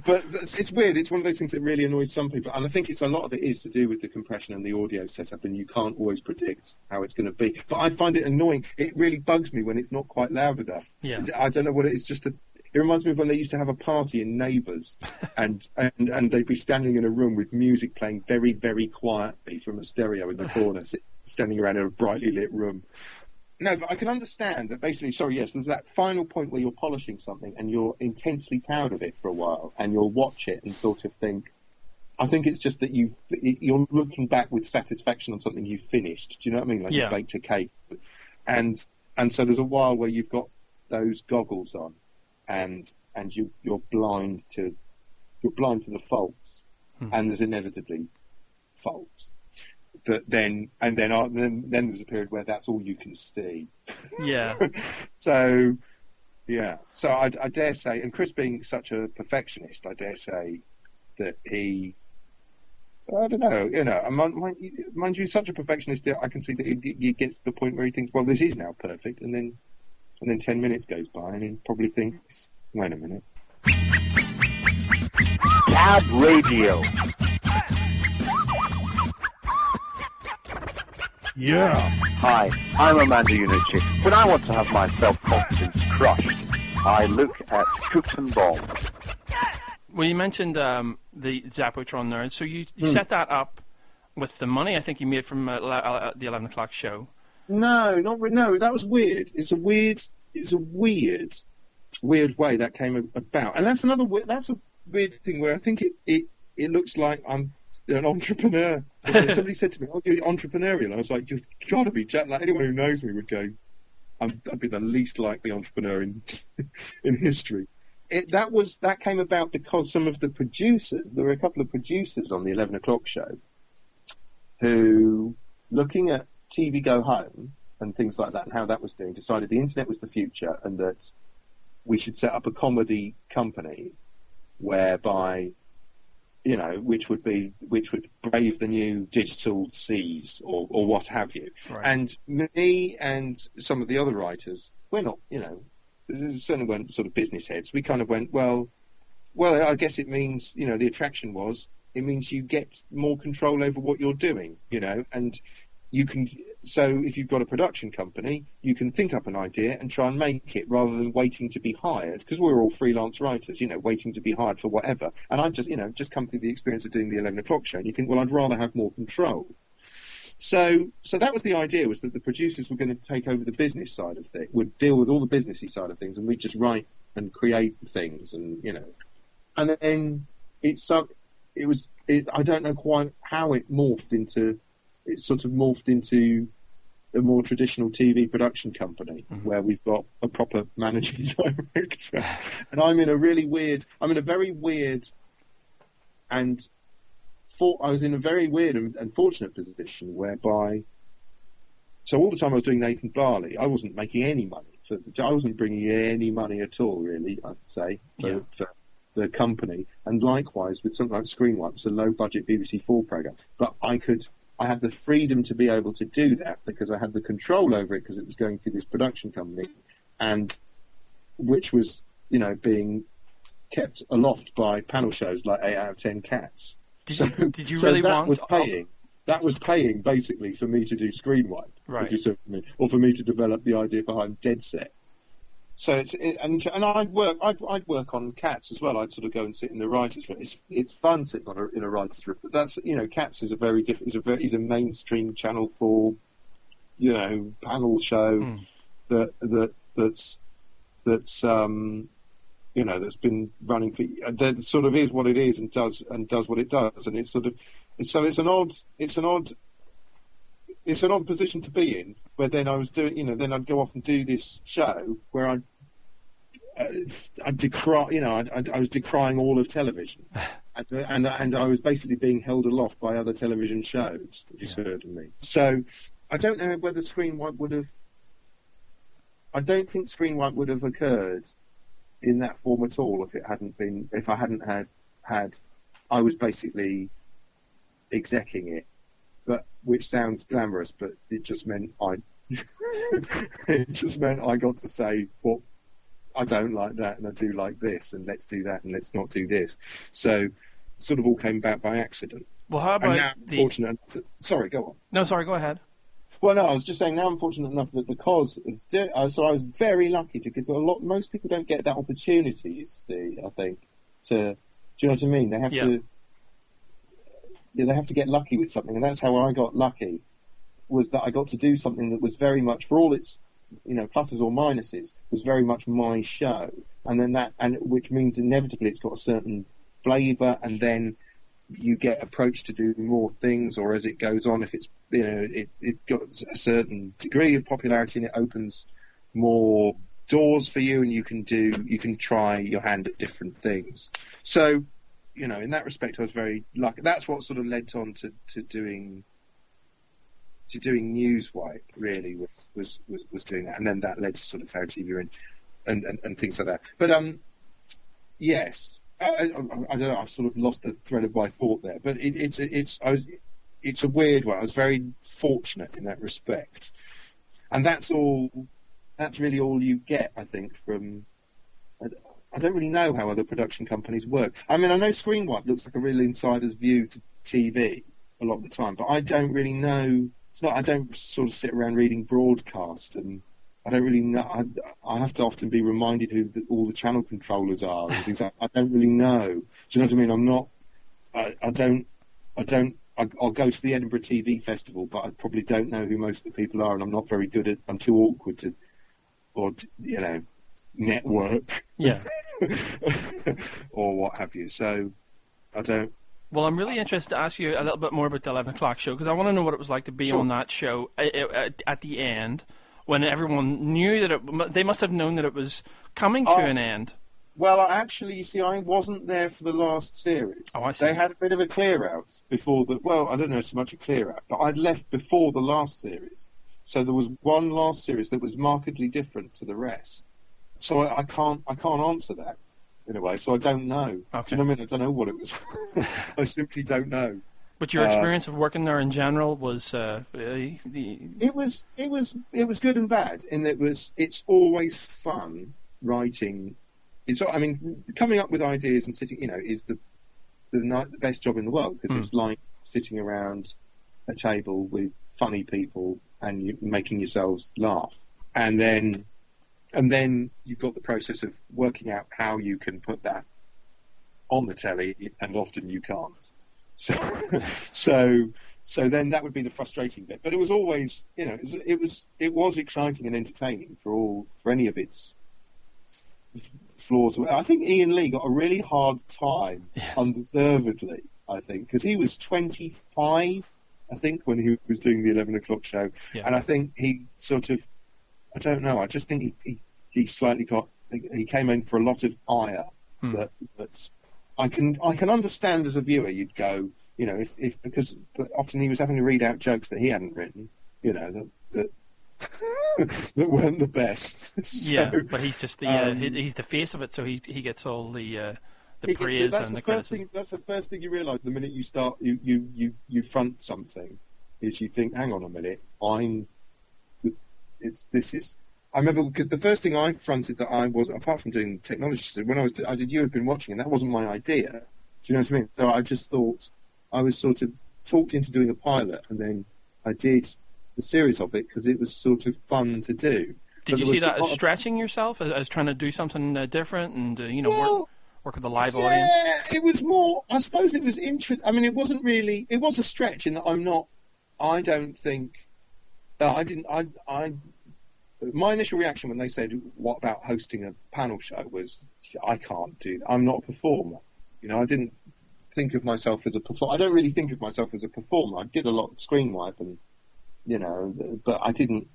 But it's weird. It's one of those things that really annoys some people, and I think a lot of it is to do with the compression and the audio setup, and you can't always predict how it's going to be. But I find it annoying. It really bugs me when it's not quite loud enough. Yeah. I don't know what it is. It reminds me of when they used to have a party in Neighbours, and they'd be standing in a room with music playing very, very quietly from a stereo in the corner, standing around in a brightly lit room. No, but I can understand that basically, there's that final point where you're polishing something and you're intensely proud of it for a while, and you'll watch it and sort of think, I think it's just that you're looking back with satisfaction on something you've finished. Do you know what I mean? Like you baked a cake. And so there's a while where you've got those goggles on, and you're blind to the faults, and there's inevitably faults. But then there's a period where that's all you can see. Yeah. So I dare say, and Chris being such a perfectionist, I dare say that he, I don't know, mind you, such a perfectionist, I can see that he gets to the point where he thinks, well, this is now perfect, and then 10 minutes goes by, and he probably thinks, wait a minute. Cab Radio. Yeah. Hi, I'm Amanda Unucci. When I want to have my self-confidence crushed, I look at Cooks and Balls. Well, you mentioned the Zappotron Nerd. So you set that up with the money I think you made from the 11 o'clock show. No, no, that was weird. It's a weird way that came about. And that's a weird thing where I think it looks like I'm an entrepreneur. Somebody said to me, "Oh, you're entrepreneurial." And I was like, "You've got to be." Like anyone who knows me would go, "I'd be the least likely entrepreneur in history." That came about because some of the producers, there were a couple of producers on the 11 o'clock show, who, looking at TV Go Home and things like that and how that was doing, decided the internet was the future and that we should set up a comedy company whereby, which would brave the new digital seas or what have you. Right. And me and some of the other writers, we're not, certainly weren't sort of business heads. We kind of went, well, I guess it means, the attraction was, it means you get more control over what you're doing, and you can, so if you've got a production company, you can think up an idea and try and make it rather than waiting to be hired, because we're all freelance writers, waiting to be hired for whatever. And I've just come through the experience of doing the 11 o'clock show, and you think, well, I'd rather have more control. So that was the idea, was that the producers were going to take over the business side of things, would deal with all the businessy side of things, and we'd just write and create things, and and then I don't know quite how it morphed into. It sort of morphed into a more traditional TV production company, where we've got a proper managing director, and I'm in a very weird and fortunate position whereby, so all the time I was doing Nathan Barley, I wasn't making any money. I wasn't bringing in any money at all, really, I'd say, for the company. And likewise with something like Screenwipe, it's a low-budget BBC4 programme. But I had the freedom to be able to do that because I had the control over it because it was going through this production company, and which was, being kept aloft by panel shows like 8 out of 10 Cats. Did you really want? That was paying basically for me to do Screenwipe, right? If you said to me, or for me to develop the idea behind Dead Set. So and I'd work on Cats as well. I'd sort of go and sit in the writers' room. It's fun sitting in a writers' room, but that's Cats is a very different. Is a mainstream Channel 4, panel show that's that's been running for that sort of is what it is and does what it does, and it's sort of it's an odd position to be in, where then I was doing, then I'd go off and do this show where I'd decry, I was decrying all of television, and I was basically being held aloft by other television shows, if you heard of me. So I don't know whether Screenwipe would have. I don't think Screenwipe would have occurred in that form at all if I hadn't had. I was basically execing it. But which sounds glamorous, but it just meant I it just meant I got to say, well, I don't like that and I do like this, and let's do that and let's not do this. So it sort of all came about by accident. Well, how And about now I'm fortunate enough that, sorry, go on. No, sorry, go ahead. Well, no, I was just saying now I'm fortunate enough that because so I was very lucky to, because most people don't get that opportunity, you see, I think, to, do you know what I mean? They have to, they have to get lucky with something, and that's how I got lucky, was that I got to do something that was very much, for all its, pluses or minuses, was very much my show, and then which means inevitably it's got a certain flavour, and then you get approached to do more things, or as it goes on, if it's, it's got a certain degree of popularity and it opens more doors for you, and you can try your hand at different things. So, in that respect, I was very lucky. That's what sort of led on to doing Newswipe, really, was doing that, and then that led to sort of Fair TV and things like that. But yes. I don't know. I've sort of lost the thread of my thought there, but it's a weird one. I was very fortunate in that respect, and that's all. That's really all you get, I think. From I don't really know how other production companies work. I mean, I know Screenwipe looks like a real insider's view to TV a lot of the time, but I don't really know. It's not. I don't sort of sit around reading broadcast, and I don't really know. I have to often be reminded who all the channel controllers are and things like that. I don't really know. Do you know what I mean? I'm not. I'll go to the Edinburgh TV Festival, but I probably don't know who most of the people are, and I'm not very good at. I'm too awkward to, network. Yeah. or what have you. So I don't. Well, I'm really interested to ask you a little bit more about the 11 o'clock show, because I want to know what it was like to be on that show at the end, when everyone knew that they must have known that it was coming to an end. Well, actually, you see, I wasn't there for the last series. Oh, I see. They had a bit of a clear-out before well, I don't know so much a clear-out, but I'd left before the last series. So there was one last series that was markedly different to the rest. So I can't answer that, in a way, so I don't know. Okay. Do you know what I mean? I don't know what it was. I simply don't know. But your experience of working there in general was It was good and bad, in that it's always fun writing. Coming up with ideas and sitting, is the best job in the world, because it's like sitting around a table with funny people and you making yourselves laugh, and then you've got the process of working out how you can put that on the telly, and often you can't. So then that would be the frustrating bit. But it was always, it was exciting and entertaining for any of its flaws. I think Ian Lee got a really hard time, undeservedly, I think, because he was 25, I think, when he was doing the 11 o'clock show. Yeah. And I think he sort of, I don't know, I just think he slightly he came in for a lot of ire that I can understand as a viewer. You'd go, but often he was having to read out jokes that he hadn't written, that that weren't the best. So, yeah, but he's just he's the face of it, so he gets all the praise and the criticism. That's the first thing you realise the minute you start you front something, is you think, hang on a minute, I remember, because the first thing I fronted that I was, apart from doing technology, when I did You Have Been Watching, and that wasn't my idea. Do you know what I mean? So I just thought, I was sort of talked into doing a pilot, and then I did the series of it because it was sort of fun to do. Did you see that as stretching yourself, as trying to do something different, and work with the live audience? Yeah, it was more. I suppose it was interesting. I mean, it wasn't really. It was a stretch in that I'm not. I don't think. I didn't. My initial reaction when they said, "What about hosting a panel show?" was, "I can't do that. I'm not a performer." I didn't think of myself as a performer. I don't really think of myself as a performer. I did a lot of Screenwipe, and but I didn't.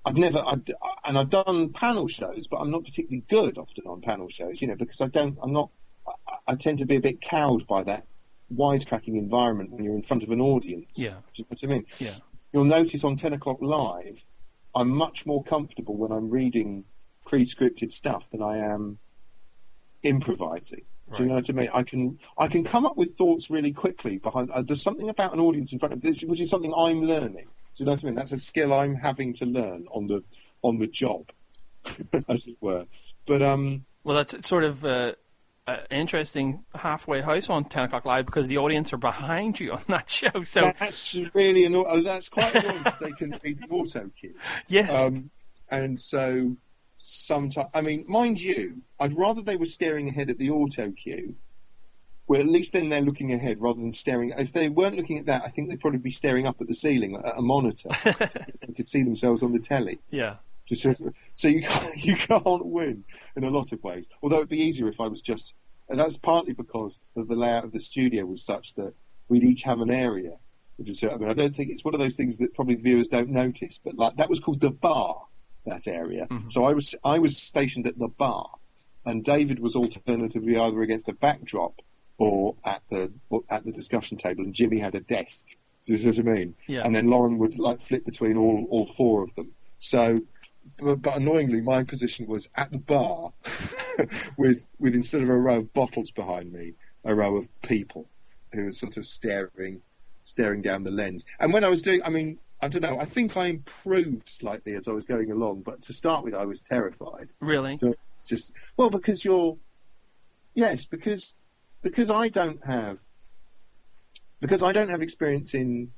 I've done panel shows, but I'm not particularly good often on panel shows. Because I tend to be a bit cowed by that wisecracking environment when you're in front of an audience. Yeah. Do you know what I mean? Yeah. You'll notice on 10 o'clock live, I'm much more comfortable when I'm reading pre-scripted stuff than I am improvising. Right. Do you know what I mean? I can come up with thoughts really quickly behind. There's something about an audience in front of this, which is something I'm learning. you know what I mean? That's a skill I'm having to learn on the job, as it were. But well, that's sort of an interesting halfway house on 10 o'clock live because the audience are behind you on that show. So that's really annoying. Oh, that's quite annoying because they can read the auto cue. Yes. And so sometimes, I mean, mind you, I'd rather they were staring ahead at the auto cue. Well, at least then they're looking ahead rather than staring. If they weren't looking at that, I think they'd probably be staring up at the ceiling at a monitor. They could see themselves on the telly. Yeah. So you can't win in a lot of ways. Although it'd be easier if I was just. And that's partly because the layout of the studio was such that we'd each have an area. I mean, I don't think it's one of those things that probably viewers don't notice, but like that was called the bar, that area. Mm-hmm. So I was stationed at the bar, and David was alternatively either against a backdrop or at the discussion table, and Jimmy had a desk. Do you see what I mean? Yeah. And then Lauren would like flip between all four of them. So. But annoyingly, my position was at the bar with instead of a row of bottles behind me, a row of people who were sort of staring down the lens. And when I was doing, I mean, I don't know, I think I improved slightly as I was going along, but to start with, I was terrified. Really? Because I don't have experience in,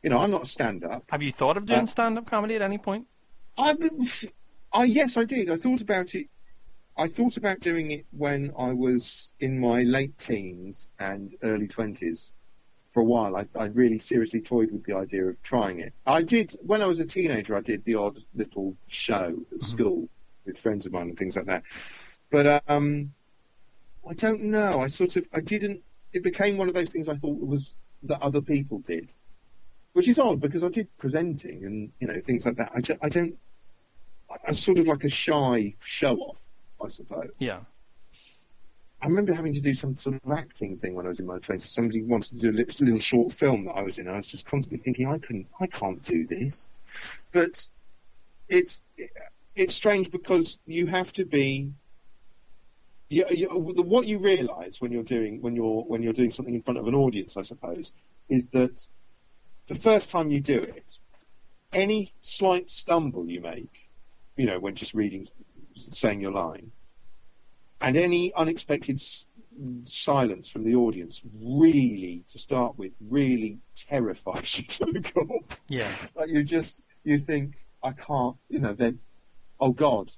I'm not a stand-up. Have you thought of doing stand-up comedy at any point? Yes, I did. I thought about it. I thought about doing it when I was in my late teens and early 20s. For a while, I really seriously toyed with the idea of trying it. I did, when I was a teenager, I did the odd little show at school with friends of mine and things like that. But I don't know. It became one of those things I thought that other people did. Which is odd because I did presenting and things like that. I'm sort of like a shy show-off, I suppose. Yeah. I remember having to do some sort of acting thing when I was in my 20s. Somebody wanted to do a little short film that I was in. I was just constantly thinking, I can't do this. But it's strange because you have to be. What you realise when you're doing something in front of an audience, I suppose, is that. The first time you do it, any slight stumble you make, when just saying your line, and any unexpected silence from the audience really, to start with, really terrifies you to the core. Yeah. Like you think, I can't, then, oh God,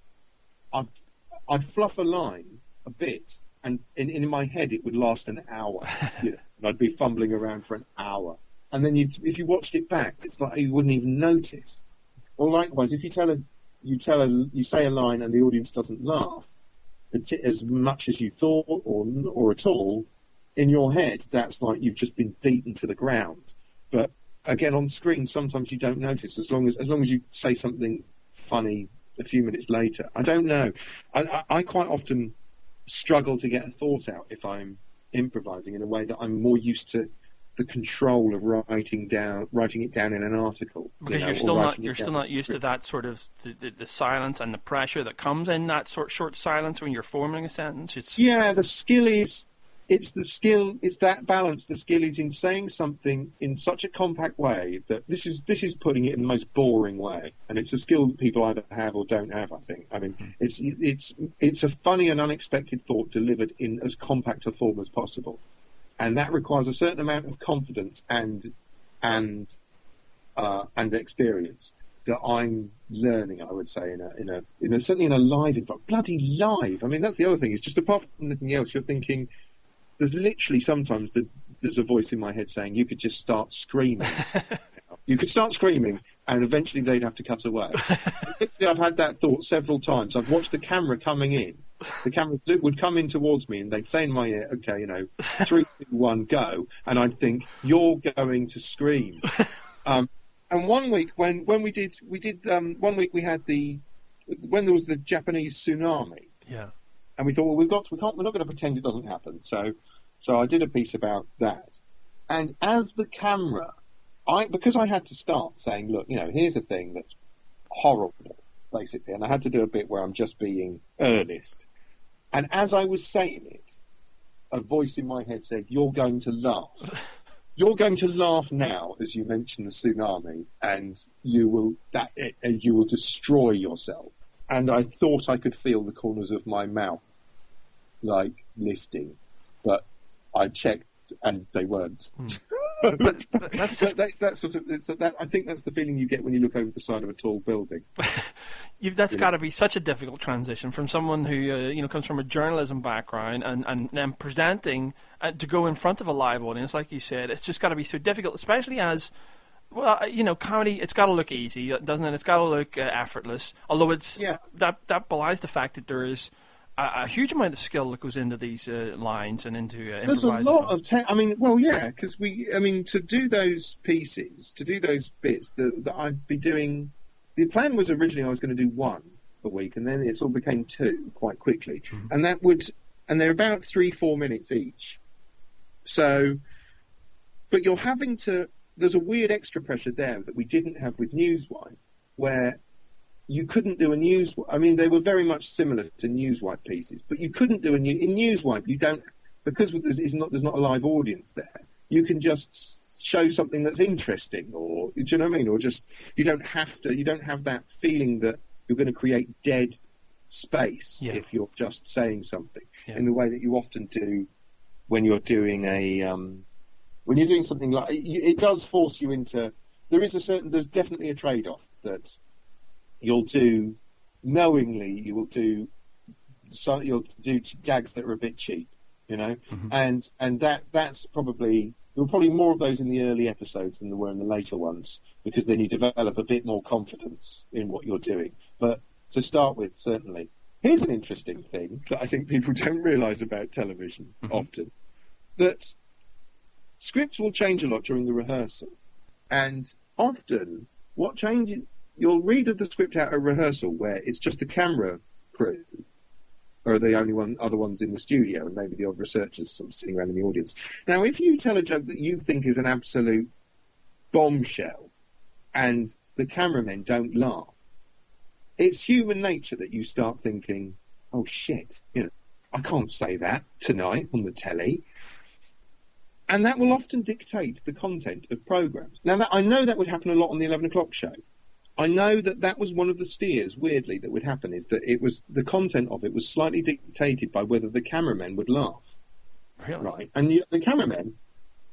I'd fluff a line a bit, and in my head it would last an hour. And I'd be fumbling around for an hour. And then if you watched it back, it's like you wouldn't even notice. Or likewise, if you say a line and the audience doesn't laugh as much as you thought or at all, in your head, that's like you've just been beaten to the ground. But again, on screen, sometimes you don't notice as long as you say something funny a few minutes later. I don't know. I quite often struggle to get a thought out if I'm improvising in a way that I'm more used to. The control of writing it down in an article, because you're still not used to that sort of the silence and the pressure that comes in that short silence when you're forming a sentence. The skill is that balance. The skill is in saying something in such a compact way that this is putting it in the most boring way, and it's a skill that people either have or don't have. I think. I mean, it's a funny and unexpected thought delivered in as compact a form as possible. And that requires a certain amount of confidence and experience that I'm learning. I would say certainly in a live environment, bloody live. I mean, that's the other thing. Is just apart from anything else, you're thinking. There's literally sometimes there's a voice in my head saying you could just start screaming. You could start screaming, and eventually they'd have to cut away. I've had that thought several times. I've watched the camera coming in. The camera would come in towards me, and they'd say in my ear, "Okay, 3, 2, 1, go," and I'd think, "You're going to scream." And one week when we did one week we had when there was the Japanese tsunami. Yeah. And we thought, well, we're not going to pretend it doesn't happen. So I did a piece about that. And as the camera, because I had to start saying, look, here's a thing that's horrible, basically. And I had to do a bit where I'm just being earnest. And as I was saying it, a voice in my head said, "You're going to laugh." You're going to laugh now as you mention the tsunami, and you will destroy yourself. And I thought I could feel the corners of my mouth like lifting, but I checked and they weren't. But that's just that sort of that. I think that's the feeling you get when you look over the side of a tall building. That's got to be such a difficult transition from someone who comes from a journalism background and then presenting to go in front of a live audience, like you said. It's just got to be so difficult, especially as comedy. It's got to look easy, doesn't it? It's got to look effortless. Although that belies the fact that there is a huge amount of skill that goes into these lines and into improvising. There's a lot of because to do those pieces, to do those bits that I'd be doing. The plan was originally I was going to do one a week, and then it sort of became two quite quickly, and they're about 3-4 minutes each. So, but you're having to. There's a weird extra pressure there that we didn't have with Newswipe, where you couldn't do a news. I mean, they were very much similar to Newswipe pieces, but you couldn't do in Newswipe. You don't, because there's not a live audience there. You can just show something that's interesting, or do you know what I mean? Or just you don't have that feeling that you're going to create dead space if you're just saying something in the way that you often do when you're doing when you're doing something like it does force you into. There's definitely a trade-off that you'll do knowingly. You'll do gags that are a bit cheap, and that's probably. There were probably more of those in the early episodes than there were in the later ones, because then you develop a bit more confidence in what you're doing. But to start with, certainly. Here's an interesting thing that I think people don't realise about television often, that scripts will change a lot during the rehearsal. And often, what changes, you'll read of the script out at rehearsal where it's just the camera crew are the only other ones in the studio, and maybe the odd researchers sort of sitting around in the audience. Now, if you tell a joke that you think is an absolute bombshell, and the cameramen don't laugh, it's human nature that you start thinking, oh shit, I can't say that tonight on the telly. And that will often dictate the content of programmes. Now, I know that would happen a lot on the 11 o'clock show. I know that was one of the steers, weirdly, that would happen, is that it was the content of it was slightly dictated by whether the cameramen would laugh. Really? Right. And the cameramen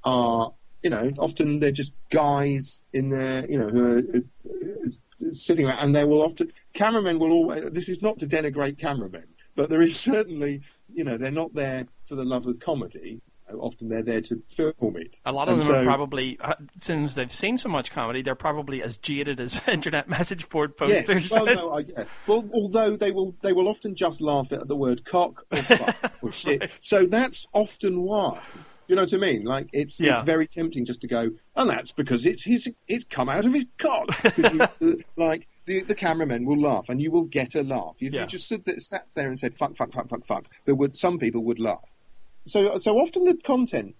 are, often they're just guys in there, who are sitting around, and they will often, cameramen will always, this is not to denigrate cameramen, but there is certainly, they're not there for the love of comedy. Often they're there to film it. A lot of them are probably, since they've seen so much comedy, they're probably as jaded as internet message board posters. Yes. Well, although they will often just laugh at the word cock or fuck or shit. Right. So that's often why. You know what I mean? Like it's very tempting just to go, and that's because it's come out of his cock. The cameramen will laugh, and you will get a laugh. If you just sat there and said fuck, some people would laugh. So often the content,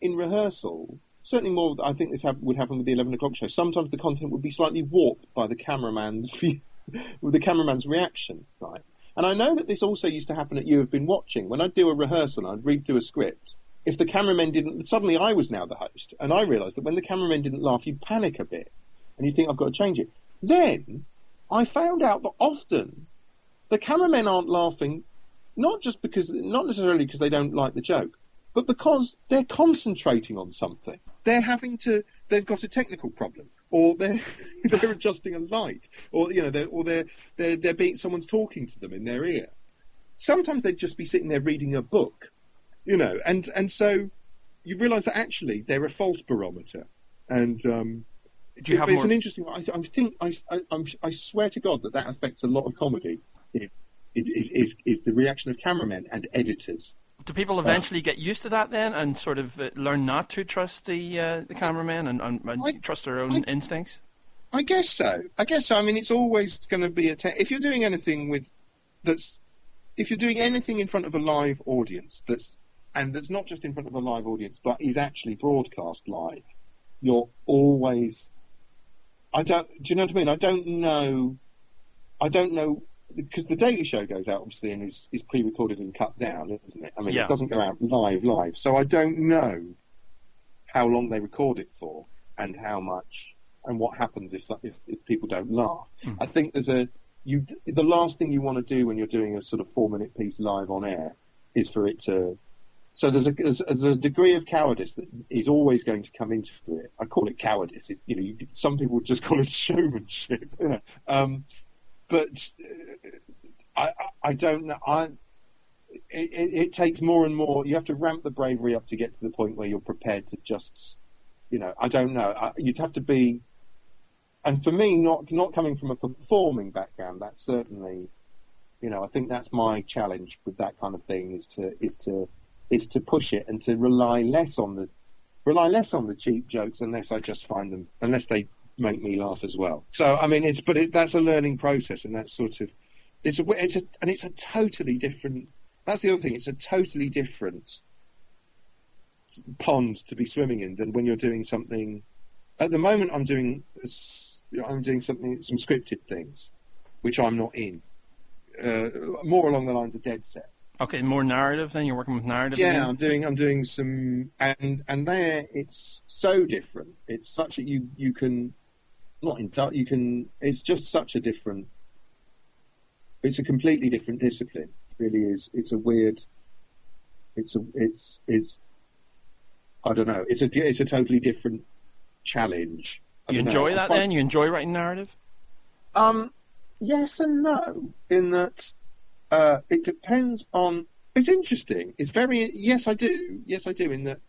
in rehearsal, certainly more, I think this would happen with the 11 o'clock show, sometimes the content would be slightly warped by the cameraman's reaction, right? And I know that this also used to happen at You Have Been Watching. When I'd do a rehearsal and I'd read through a script, if the cameramen didn't, suddenly I was now the host, and I realised that when the cameramen didn't laugh, you panic a bit, and you think, I've got to change it. Then I found out that often the cameramen aren't laughing not necessarily because they don't like the joke, but because they're concentrating on something. They've got a technical problem, or they're adjusting a light, or someone's talking to them in their ear. Sometimes they'd just be sitting there reading a book, and so you realise that actually they're a false barometer. And it's an interesting one. I swear to God that affects a lot of comedy. Is the reaction of cameramen and editors. Do people eventually get used to that then, and sort of learn not to trust the cameraman and trust their own instincts? I guess so. I mean, it's always going to be if you're doing anything if you're doing anything in front of a live audience that's not just in front of a live audience, but is actually broadcast live, you're always. Do you know what I mean? I don't know. Because the Daily Show goes out, obviously, and is pre-recorded and cut down, isn't it? I mean, it doesn't go out live. So I don't know how long they record it for and how much and what happens if people don't laugh. I think the last thing you want to do when you're doing a sort of 4-minute piece live on air is for it to. So there's a degree of cowardice that is always going to come into it. I call it cowardice. Some people just call it showmanship. But I don't know. It takes more and more. You have to ramp the bravery up to get to the point where you're prepared to just, I don't know. You'd have to be. And for me, not coming from a performing background, that's certainly, I think that's my challenge with that kind of thing is to push it and to rely less on the cheap jokes unless they make me laugh as well. So I mean, that's a learning process, and that's sort of it's a totally different. That's the other thing. It's a totally different pond to be swimming in than when you're doing something. At the moment, I'm doing some scripted things, which I'm not in. More along the lines of Dead Set. Okay, more narrative. Then you're working with narrative. Yeah, again? I'm doing some, and there it's so different. It's such a you can not in you can. It's just such a different. It's a completely different discipline. It really is. It's a weird. It's I don't know. It's a totally different challenge. You enjoy that then? You enjoy writing narrative? Yes and no. In that. It depends on. It's interesting. It's very. Yes, I do. In that,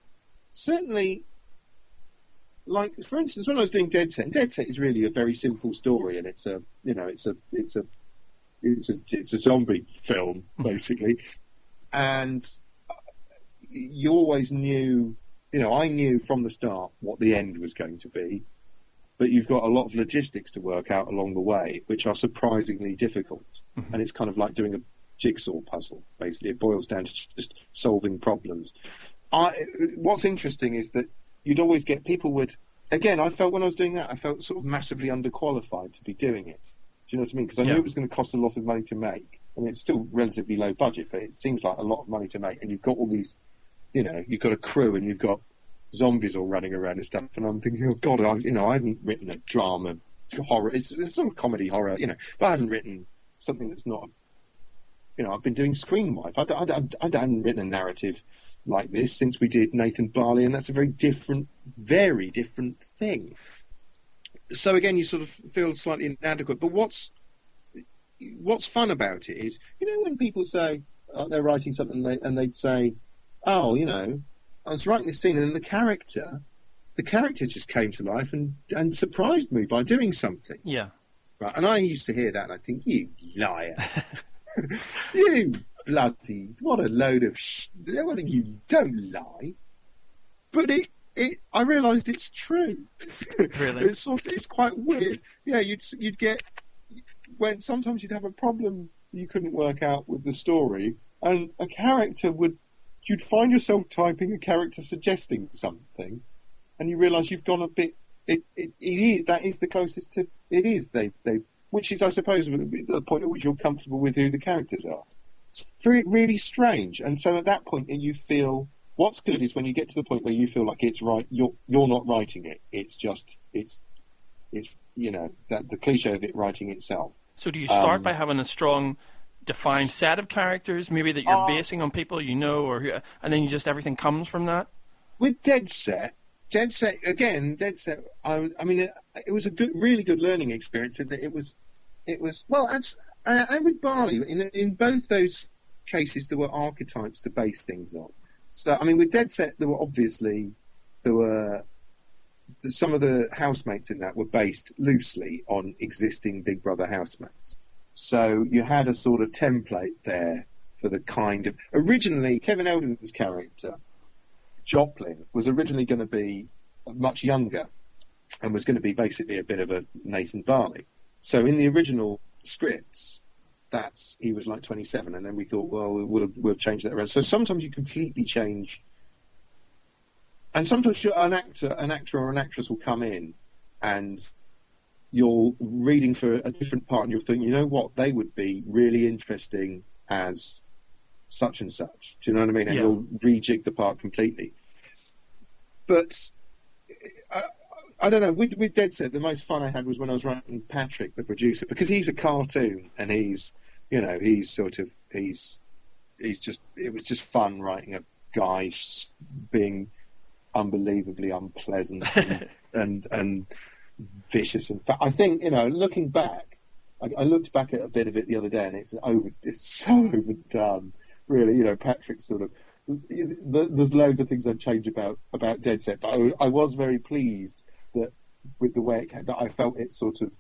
certainly. Like for instance, when I was doing Dead Set is really a very simple story, and it's a zombie film basically, and you always knew. I knew from the start what the end was going to be, but you've got a lot of logistics to work out along the way, which are surprisingly difficult. Mm-hmm. And it's kind of like doing a jigsaw puzzle, basically. It boils down to just solving problems. What's interesting is that you'd always get people would... Again, I felt when I was doing that, I felt sort of massively underqualified to be doing it. Do you know what I mean? Because I knew it was going to cost a lot of money to make. I mean, it's still relatively low budget, but it seems like a lot of money to make. And you've got all these... you've got a crew and you've got zombies all running around and stuff, and I'm thinking, oh God, I haven't written a drama, horror. It's some comedy horror, but I haven't written something that's not. I've been doing screen wipe. I haven't written a narrative like this since we did Nathan Barley, and that's a very different thing. So again, you sort of feel slightly inadequate. But what's fun about it is, when people say they're writing something and they'd say, oh, I was writing this scene, and then the character just came to life and surprised me by doing something. Yeah. Right. And I used to hear that, and I think, you liar. You bloody, what a load of you don't lie. But I realised it's true. Really? It's quite weird. Yeah, you'd get, when sometimes you'd have a problem you couldn't work out with the story, and a character you'd find yourself typing a character suggesting something, and you realise you've gone a bit. That is the closest to it is. Which is, I suppose, the point at which you're comfortable with who the characters are. It's really strange, and so at that point, you feel. What's good is when you get to the point where you feel like it's right. You're not writing it. It's just it's that the cliche of it writing itself. So do you start by having a strong, defined set of characters, maybe that you're basing on people and then everything comes from that? With Dead Set, I mean, it was a really good learning experience. It was well, and with Barley, in both those cases, there were archetypes to base things on. So, I mean, with Dead Set, there were some of the housemates in that were based loosely on existing Big Brother housemates. So you had a sort of template there for the kind of... Originally, Kevin Eldon's character, Joplin, was originally going to be much younger and was going to be basically a bit of a Nathan Barley. So in the original scripts, he was like 27, and then we thought, well, we'll change that around. So sometimes you completely change... And sometimes an actor or an actress will come in and you're reading for a different part and you'll think, you know what, they would be really interesting as such and such. Do you know what I mean? And you'll rejig the part completely. But I don't know. With Dead Set, the most fun I had was when I was writing Patrick, the producer, because he's a cartoon and he's just, it was just fun writing a guy being unbelievably unpleasant and vicious. And I think, looking back, I looked back at a bit of it the other day, and it's so overdone. Really, Patrick sort of. There's loads of things I'd change about Dead Set, but I was very pleased that with the way that I felt it sort of,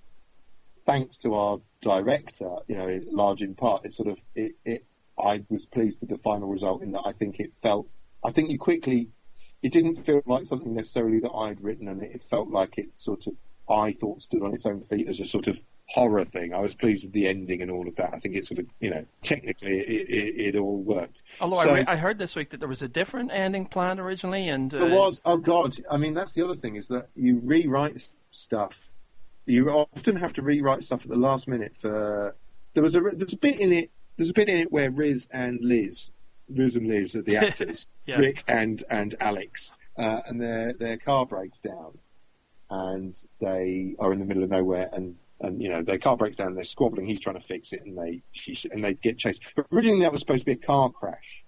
thanks to our director, large in part, I was pleased with the final result in that I think it didn't feel like something necessarily that I'd written, and it felt like it sort of, I thought, stood on its own feet as a sort of horror thing. I was pleased with the ending and all of that. I think it sort of, technically it all worked. Although I heard this week that there was a different ending planned originally, and there was. Oh God! I mean, that's the other thing, is that you rewrite stuff. You often have to rewrite stuff at the last minute. There's a bit in it. There's a bit in it where Riz and Liz are the actors, yeah. Rick and Alex, and their car breaks down, and they are in the middle of nowhere, and their car breaks down, and they're squabbling. He's trying to fix it, and they get chased. But originally that was supposed to be a car crash.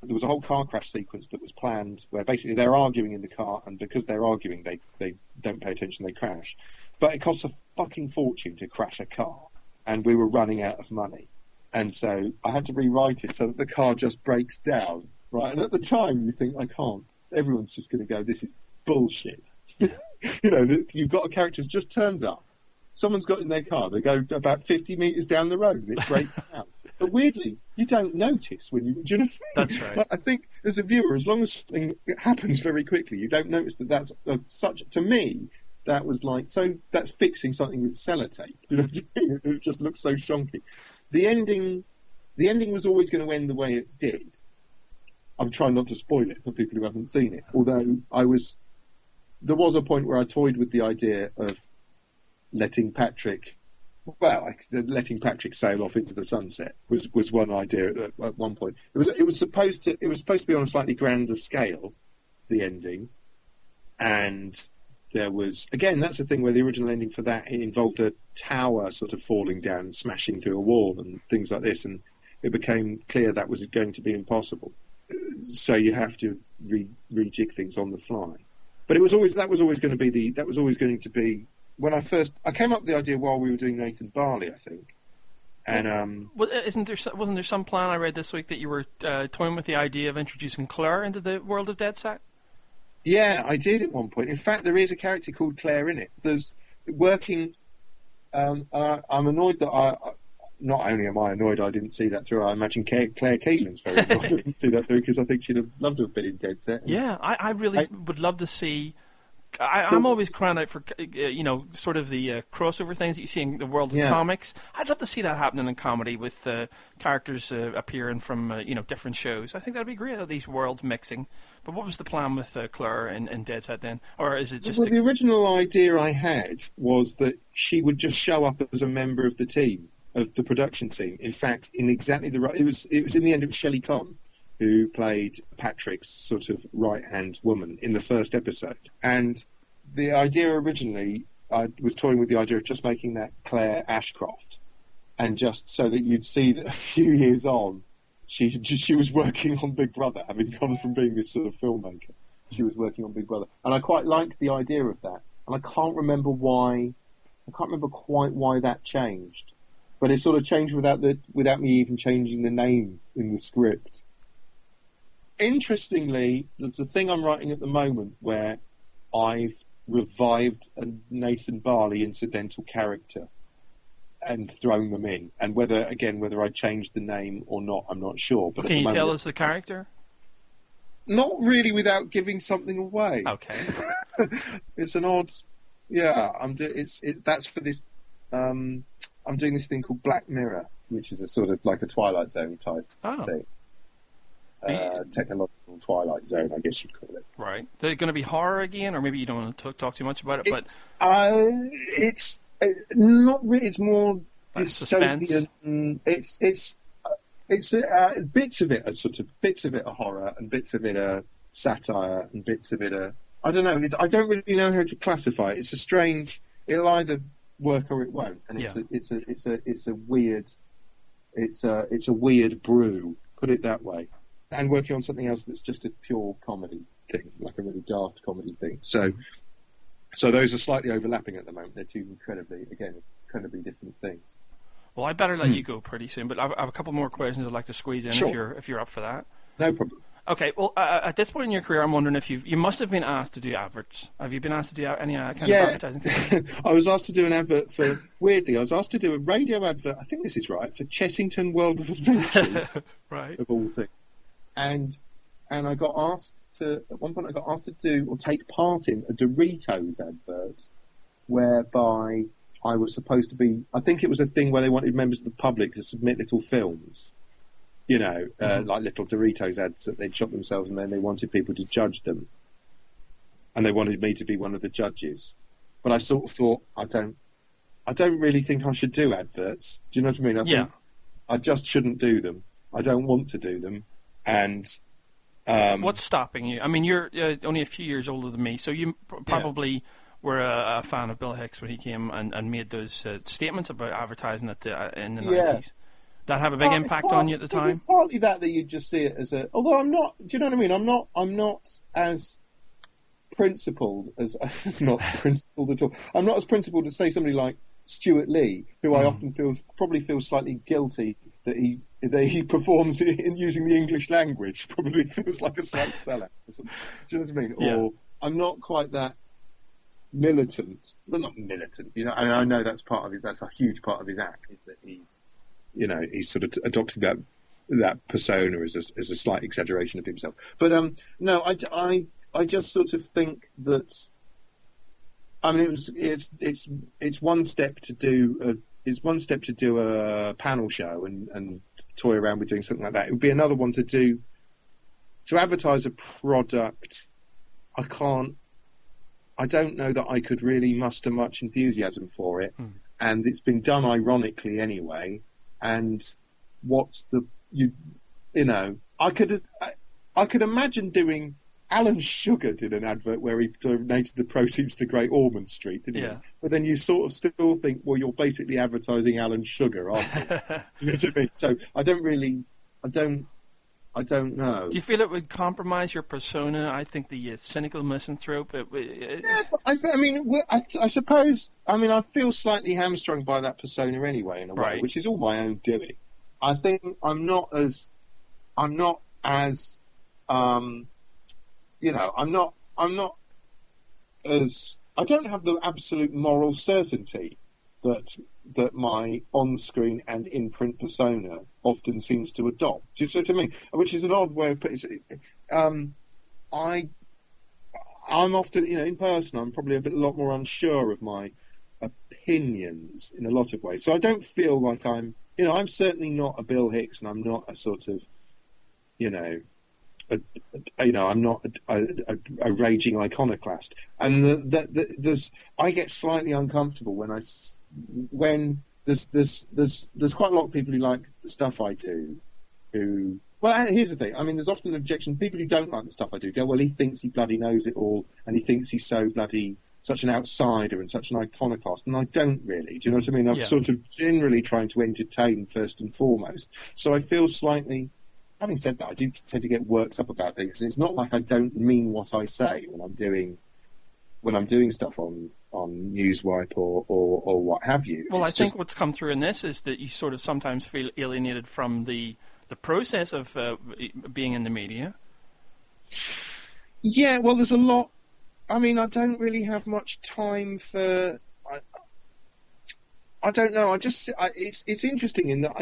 There was a whole car crash sequence that was planned where basically they're arguing in the car, and because they're arguing, they don't pay attention, they crash. But it costs a fucking fortune to crash a car, and we were running out of money. And so I had to rewrite it so that the car just breaks down, right? And at the time, you think, I can't. Everyone's just going to go, this is bullshit. You've got a character who's just turned up. Someone's got in their car. They go about 50 metres down the road, and it breaks down. But weirdly, you don't notice when you... Do you know what I mean? That's right. I think, as a viewer, as long as something happens very quickly, you don't notice that that's such... To me, that was like... So that's fixing something with sellotape. You know what I mean? It just looks so shonky. The ending was always going to end the way it did. I'm trying not to spoil it for people who haven't seen it. Although there was a point where I toyed with the idea of letting Patrick sail off into the sunset. Was one idea at one point. It was supposed to be on a slightly grander scale, the ending, and there was, again, that's the thing where the original ending for that, it involved a tower sort of falling down and smashing through a wall and things like this, and it became clear that was going to be impossible. So you have to rejig things on the fly. But that was always going to be when I came up with the idea while we were doing Nathan Barley, I think. And wasn't there some plan I read this week that you were toying with the idea of introducing Claire into the world of Dead Set? Yeah, I did at one point. In fact, there is a character called Claire in it. There's working. I'm annoyed that not only am I annoyed I didn't see that through. I imagine Claire Keelan's very annoyed I didn't see that through, because I think she'd have loved to have been in Dead Set. Yeah, I really would love to see. I'm always crying out for sort of the crossover things that you see in the world of comics. I'd love to see that happening in comedy with characters appearing from different shows. I think that'd be great. These worlds mixing. But what was the plan with Claire and Dead Set then, or is it just? Well, the original idea I had was that she would just show up as a member of the team, of the production team. In fact, in exactly the right. It was in the end. It was Shelley Conn who played Patrick's sort of right-hand woman in the first episode. And the idea originally, I was toying with the idea of just making that Claire Ashcroft, and just so that you'd see that a few years on, she was working on Big Brother, having gone from being this sort of filmmaker. She was working on Big Brother. And I quite liked the idea of that. And I can't remember quite why that changed. But it sort of changed without me even changing the name in the script. Interestingly, there's a thing I'm writing at the moment where I've revived a Nathan Barley incidental character and thrown them in. And whether I changed the name or not, I'm not sure. But can you tell us the character? Not really, without giving something away. Okay. It's an odd. Yeah, that's for this. I'm doing this thing called Black Mirror, which is a sort of like a Twilight Zone type thing. Technological Twilight Zone, I guess you'd call it. Right. Is it going to be horror again, or maybe you don't want to talk too much about it? It's not really. It's more dystopian. It's bits of it are horror, and bits of it are satire and bits of it are. I don't know. I don't really know how to classify it. It's a strange. It'll either work or it won't, and it's a weird brew. Put it that way. And working on something else that's just a pure comedy thing, like a really daft comedy thing. So those are slightly overlapping at the moment. They're two incredibly different things. Well, I better let you go pretty soon, but I have a couple more questions I'd like to squeeze in if you're up for that. No problem. Okay, well, at this point in your career, I'm wondering if you must have been asked to do adverts. Have you been asked to do any kind of advertising? I was asked to do an advert weirdly, I was asked to do a radio advert, I think this is right, for Chessington World of Adventures, right, of all things. And I got asked at one point to do or take part in a Doritos advert, whereby I was supposed to be, I think it was a thing where they wanted members of the public to submit little films. Like little Doritos ads that they'd shot themselves, and then they wanted people to judge them. And they wanted me to be one of the judges. But I sort of thought, I don't really think I should do adverts. Do you know what I mean? I think I just shouldn't do them. I don't want to do them. And what's stopping you? I mean, you're only a few years older than me, so you probably were a fan of Bill Hicks when he came and made those statements about advertising in the 90s. That have a big impact on you at the time? It's partly that you just see it as a... Although I'm not... Do you know what I mean? I'm not as principled as... not principled at all. I'm not as principled as, say, somebody like Stuart Lee, who I often probably feels slightly guilty that he performs in using the English language. Probably feels like a slight sellout. Do you know what I mean? Yeah. Or I'm not quite that militant. Well, not militant. And I know that's a huge part of his act, is that he's sort of adopted that persona as a slight exaggeration of himself. But no, I just sort of think that. I mean, it's one step to do a panel show and toy around with doing something like that. It would be another one to advertise a product. I don't know that I could really muster much enthusiasm for it, and it's been done ironically anyway. And what's I could imagine doing. Alan Sugar did an advert where he donated the proceeds to Great Ormond Street, didn't he? But then you sort of still think, well, you're basically advertising Alan Sugar, aren't you? You know what I mean? So I don't know. Do you feel it would compromise your persona? I think the cynical misanthrope. I suppose. I mean, I feel slightly hamstrung by that persona anyway, in a way, which is all my own doing. I think I'm not as. I'm not as I don't have the absolute moral certainty that my on-screen and in-print persona often seems to adopt. Do you see what I mean? Which is an odd way of putting it. I'm often, in person, I'm probably a lot more unsure of my opinions in a lot of ways. So I don't feel like I'm certainly not a Bill Hicks, and I'm not a sort of, I'm not a raging iconoclast, and I get slightly uncomfortable when there's quite a lot of people who like the stuff I do. Here's the thing. I mean, there's often an objection. People who don't like the stuff I do go, well, he thinks he bloody knows it all, and he thinks he's such an outsider and such an iconoclast, and I don't really. Do you know what I mean? I'm sort of generally trying to entertain first and foremost. So I feel slightly. Having said that, I do tend to get worked up about things. It's not like I don't mean what I say when I'm doing stuff on Newswipe or what have you. Well, I think what's come through in this is that you sort of sometimes feel alienated from the process of being in the media. Yeah, well, there's a lot. I mean, I don't really have much time for. I don't know. It's interesting in that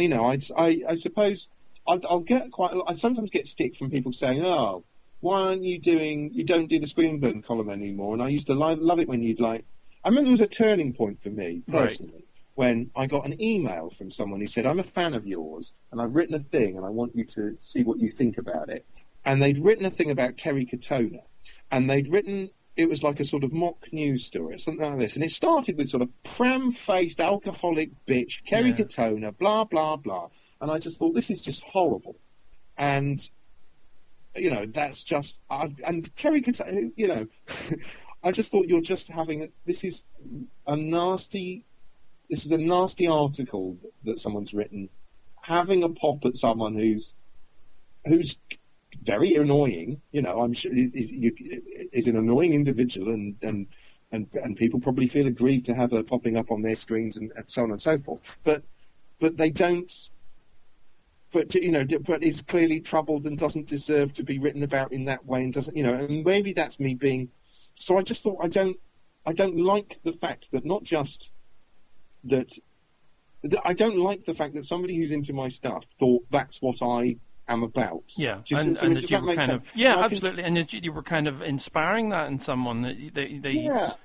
I suppose. I'll get I sometimes get stick from people saying, "Oh, why aren't you don't do the Swinburne column anymore?" And I used to love it when I remember there was a turning point for me personally when I got an email from someone who said, "I'm a fan of yours, and I've written a thing, and I want you to see what you think about it." And they'd written a thing about Kerry Katona, and it was like a sort of mock news story, or something like this, and it started with sort of pram-faced alcoholic bitch Kerry Katona, blah blah blah. And I just thought, this is just horrible. And that's just. And Kerry could say, I just thought you're just having. This is a nasty article that someone's written, having a pop at someone who's very annoying. I'm sure is an annoying individual, and people probably feel aggrieved to have her popping up on their screens and so on and so forth. But they don't. But is clearly troubled and doesn't deserve to be written about in that way, and doesn't, and maybe that's me being. So I just thought I don't like the fact that not just that I don't like the fact that somebody who's into my stuff thought that's what I am about. Yeah, and that you were kind of absolutely, and that you were kind of inspiring that in someone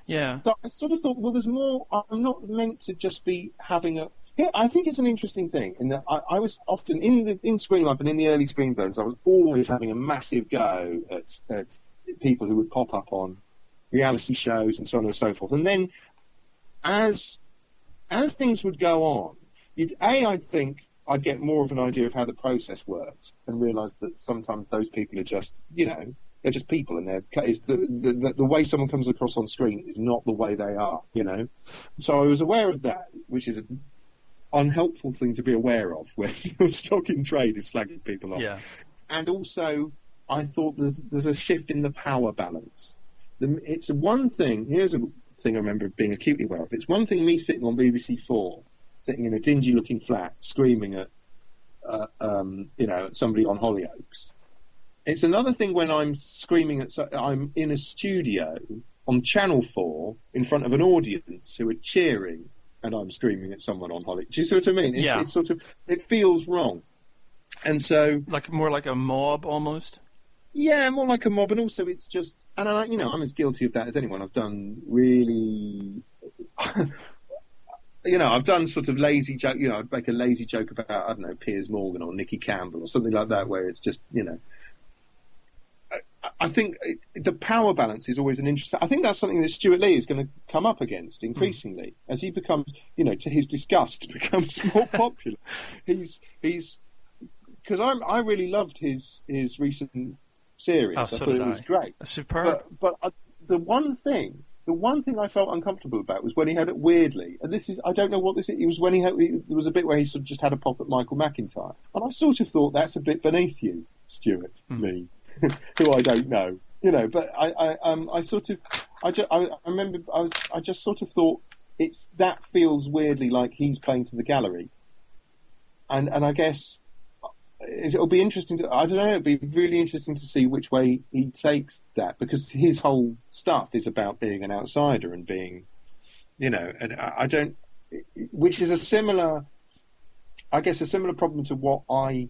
yeah. So I sort of thought, well, there's more. I'm not meant to just be having a. Yeah, I think it's an interesting thing in that I was often in Screen Life and in the early Screen Burns, I was always having a massive go at people who would pop up on reality shows and so on and so forth. And then as things would go on, I'd think I'd get more of an idea of how the process worked and realise that sometimes those people are just, they're just people, and the way someone comes across on screen is not the way they are, So I was aware of that, which is an unhelpful thing to be aware of when your stock in trade is slagging people off. Yeah. And also, I thought there's a shift in the power balance. It's one thing. Here's a thing I remember being acutely aware of. It's one thing me sitting on BBC 4, sitting in a dingy-looking flat, screaming at somebody on Hollyoaks. It's another thing when I'm screaming I'm in a studio on Channel 4 in front of an audience who are cheering, and I'm screaming at someone on Hollyoaks. Do you see what I mean? It's sort of, it feels wrong. And so, more like a mob almost. Yeah, more like a mob, and also it's just, and I'm as guilty of that as anyone. I've done really, I've done sort of lazy joke. I'd make a lazy joke about, I don't know, Piers Morgan or Nicky Campbell or something like that, where it's just, I think the power balance is always an interesting. I think that's something that Stuart Lee is going to come up against increasingly as he becomes, to his disgust, becomes more popular. He's because I really loved his recent series. Oh, I thought it was great. Superb. But the one thing I felt uncomfortable about was when he had it weirdly, and this is, I don't know what this is, it was when there was a bit where he sort of just had a pop at Michael McIntyre, and I sort of thought that's a bit beneath you, Stuart, me, who I don't know, but I just sort of thought that feels weirdly like he's playing to the gallery, and I guess it'll be interesting I don't know, it'll be really interesting to see which way he takes that, because his whole stuff is about being an outsider and being, and I don't, which is a similar problem to what I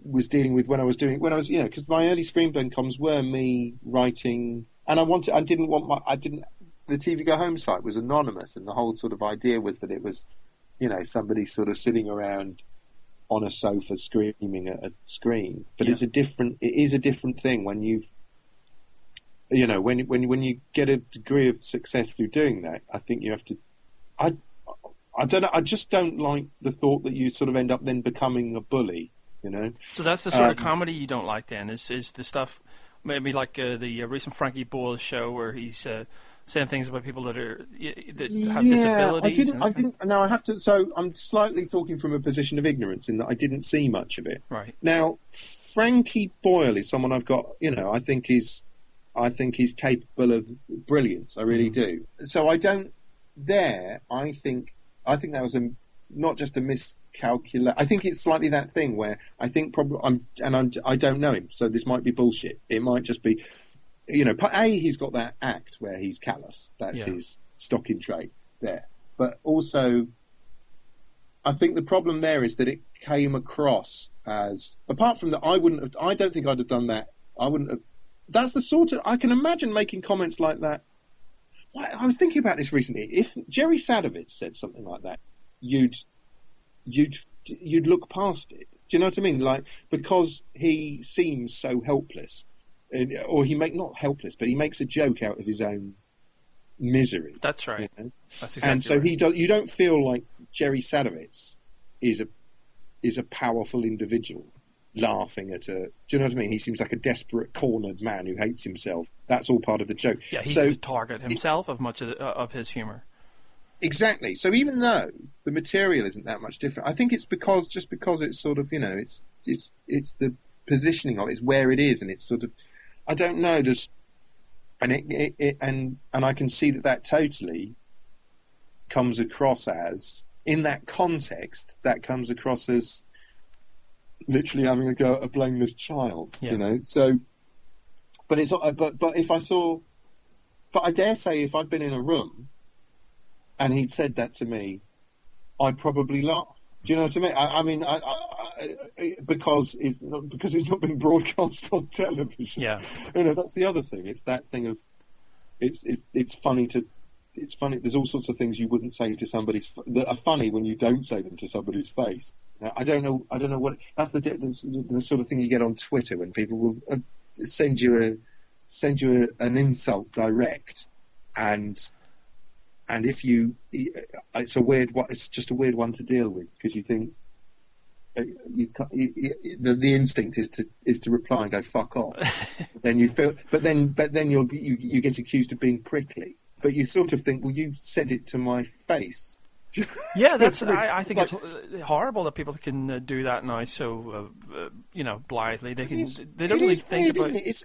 was dealing with when I was, because my early Screenburn comms were me writing, and the TV Go Home site was anonymous, and the whole sort of idea was that it was, somebody sort of sitting around on a sofa screaming at a screen, but it is a different thing when you've, when you get a degree of success through doing that. I think you have to, I don't know, I just don't like the thought that you sort of end up then becoming a bully, So that's the sort of comedy you don't like then, is the stuff, maybe like the recent Frankie Boyle show where he's saying things about people that have disabilities. I have to. So I'm slightly talking from a position of ignorance in that I didn't see much of it. Right now, Frankie Boyle is someone I've got. I think he's capable of brilliance. I really do. So I don't. I think that was not just a miscalculation. I think it's slightly that thing where I think probably I don't know him, so this might be bullshit. It might just be. He's got that act where he's callous. That's his stock in trade there. But also, I think the problem there is that it came across as, apart from that, I don't think I'd have done that. I wouldn't have. That's the sort of, I can imagine making comments like that. I was thinking about this recently. If Jerry Sadowitz said something like that, you'd look past it. Do you know what I mean? Like, because he seems so helpless. Or not helpless, but he makes a joke out of his own misery. That's right. That's exactly and so right. You don't feel like Jerry Sadowitz is a powerful individual. laughing at a. Do you know what I mean? He seems like a desperate, cornered man who hates himself. That's all part of the joke. Yeah, he's the target himself of much of his humour. Exactly. So even though the material isn't that much different, I think it's because it's sort of, it's the positioning of it, it's where it is, and it's sort of, I don't know. There's, and I can see that totally comes across as, in that context, that comes across as literally having a go at a blameless child. Yeah. So, but it's but if I saw, but I dare say if I'd been in a room and he'd said that to me, I'd probably laugh. Do you know what I mean? Because it's not been broadcast on television. Yeah. That's the other thing. It's that thing of, it's funny. There's all sorts of things you wouldn't say to that are funny when you don't say them to somebody's face. Now, I don't know what that's the sort of thing you get on Twitter when people will send you an insult direct, and if it's just a weird one to deal with, because you think the instinct is to reply and go fuck off. Then you feel, but then you get accused of being prickly. But you sort of think, well, you said it to my face. Yeah, I think it's horrible that people can do that now. So blithely, they don't really think about. Isn't it?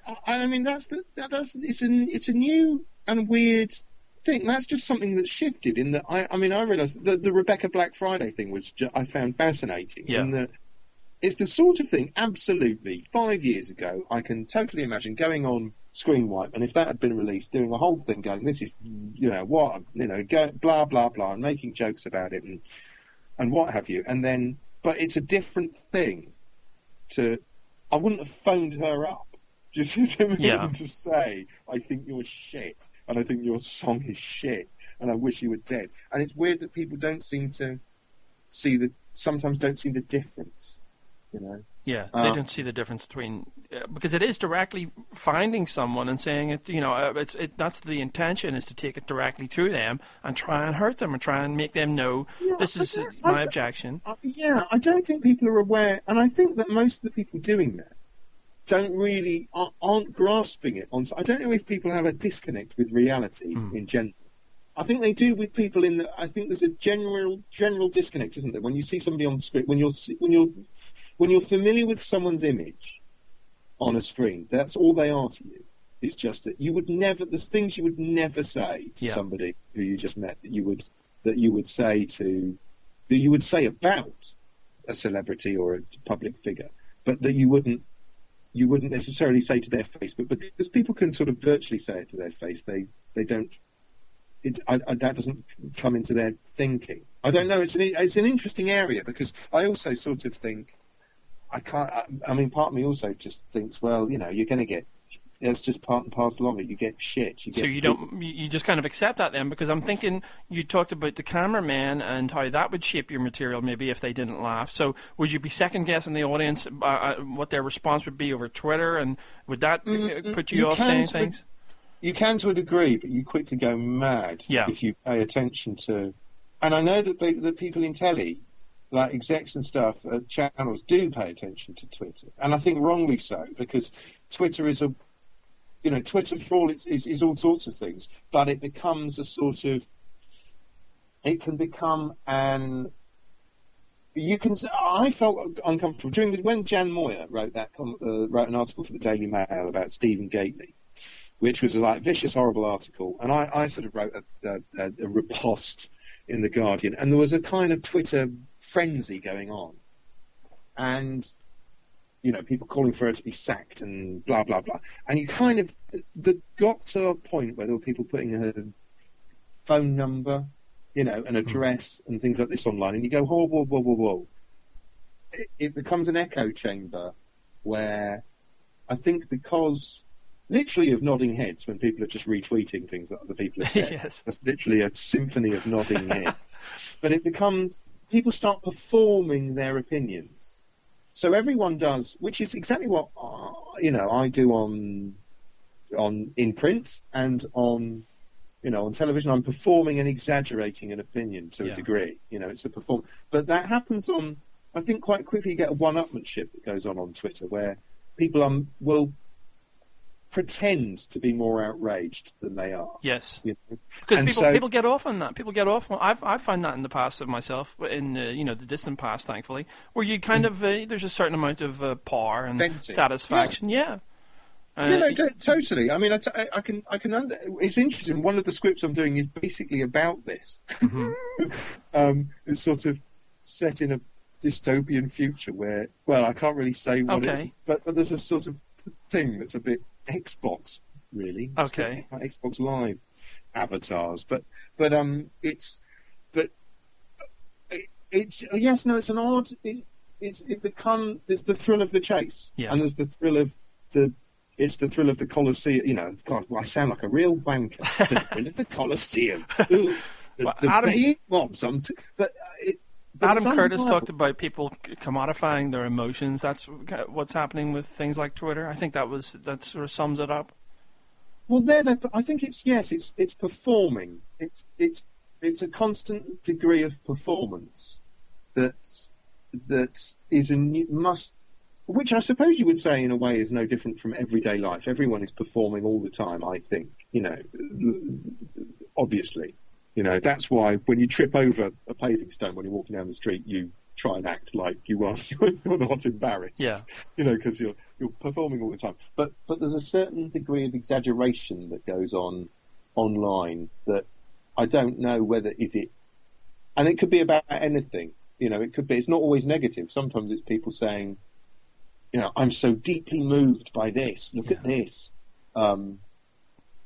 It's a new and weird thing. That's just something that's shifted. In that, I realised the Rebecca Black Friday thing I found fascinating. Yeah. In that it's the sort of thing. Absolutely, 5 years ago, I can totally imagine going on Screen Wipe, and if that had been released, doing a whole thing going, this is, go blah blah blah, and making jokes about it and what have you, and then, but it's a different thing. I wouldn't have phoned her up just to say, I think you're shit, and I think your song is shit, and I wish you were dead. And it's weird that people sometimes don't see the difference. Yeah, they don't see the difference between because it is directly finding someone and saying it. That's the intention, is to take it directly to them and try and hurt them and try and make them know this is my objection. I don't think people are aware, and I think that most of the people doing that aren't grasping it. I don't know if people have a disconnect with reality in general. I think they do with people I think there's a general disconnect, isn't there? When you see somebody on the screen, when you're familiar with someone's image on a screen, that's all they are to you. It's just that there's things you would never say to somebody who you just met that you would say about a celebrity or a public figure, but that you wouldn't necessarily say to their face. But because people can sort of virtually say it to their face, they don't. That doesn't come into their thinking. I don't know. It's an interesting area, because I also sort of think. Part of me also just thinks, well, you're going to get. It's just part and parcel of it. You get shit. You just kind of accept that then, because I'm thinking you talked about the cameraman and how that would shape your material maybe if they didn't laugh. So would you be second guessing the audience what their response would be over Twitter, and would that put you off saying things? You can to a degree, but you quickly go mad if you pay attention to. And I know that the people in telly, like execs and stuff at channels, do pay attention to Twitter, and I think wrongly so, because Twitter is Twitter for all is all sorts of things, but it becomes it can become I felt uncomfortable when Jan Moyer wrote an article for the Daily Mail about Stephen Gately, which was a vicious, horrible article, and I sort of wrote a riposte in the Guardian, and there was a kind of Twitter frenzy going on, and people calling for her to be sacked and blah blah blah, and you kind of got to a point where there were people putting her phone number, an address and things like this online, and you go, whoa. It becomes an echo chamber where I think, because literally of nodding heads when people are just retweeting things that other people have said. Yes. That's literally a symphony of nodding heads. But it becomes, people start performing their opinions. So everyone does, which is exactly what I do in print and on television. I'm performing and exaggerating an opinion to a degree. It's a perform, but that happens on I think quite quickly you get a one-upmanship that goes on Twitter where people will pretend to be more outraged than they are. Yes. You know? Because people get off on that. People get off. I've found that in the past of myself, in the distant past, thankfully, where you kind of there's a certain amount of power and Venting. satisfaction. Yeah. Totally. I mean, I can. It's interesting. One of the scripts I'm doing is basically about this. Mm-hmm. It's sort of set in a dystopian future where, well, I can't really say what it is, but there's a sort of thing that's a bit Xbox, really. Okay. Like Xbox Live avatars, it's an odd. There's the thrill of the chase, and there's the thrill of the. It's the thrill of the Colosseum. You know, God, I sound like a real wanker. The thrill of the Colosseum. Adam Curtis talked about people commodifying their emotions. That's what's happening with things like Twitter. I think that sort of sums it up. Well, I think it's performing. It's a constant degree of performance that is which I suppose you would say in a way is no different from everyday life. Everyone is performing all the time, I think, obviously. That's why when you trip over a paving stone when you're walking down the street, you try and act like you're not embarrassed. Yeah. Because you're performing all the time. But there's a certain degree of exaggeration that goes on online that I don't know whether is it, and it could be about anything. It could be. It's not always negative. Sometimes it's people saying, I'm so deeply moved by this. Look at this.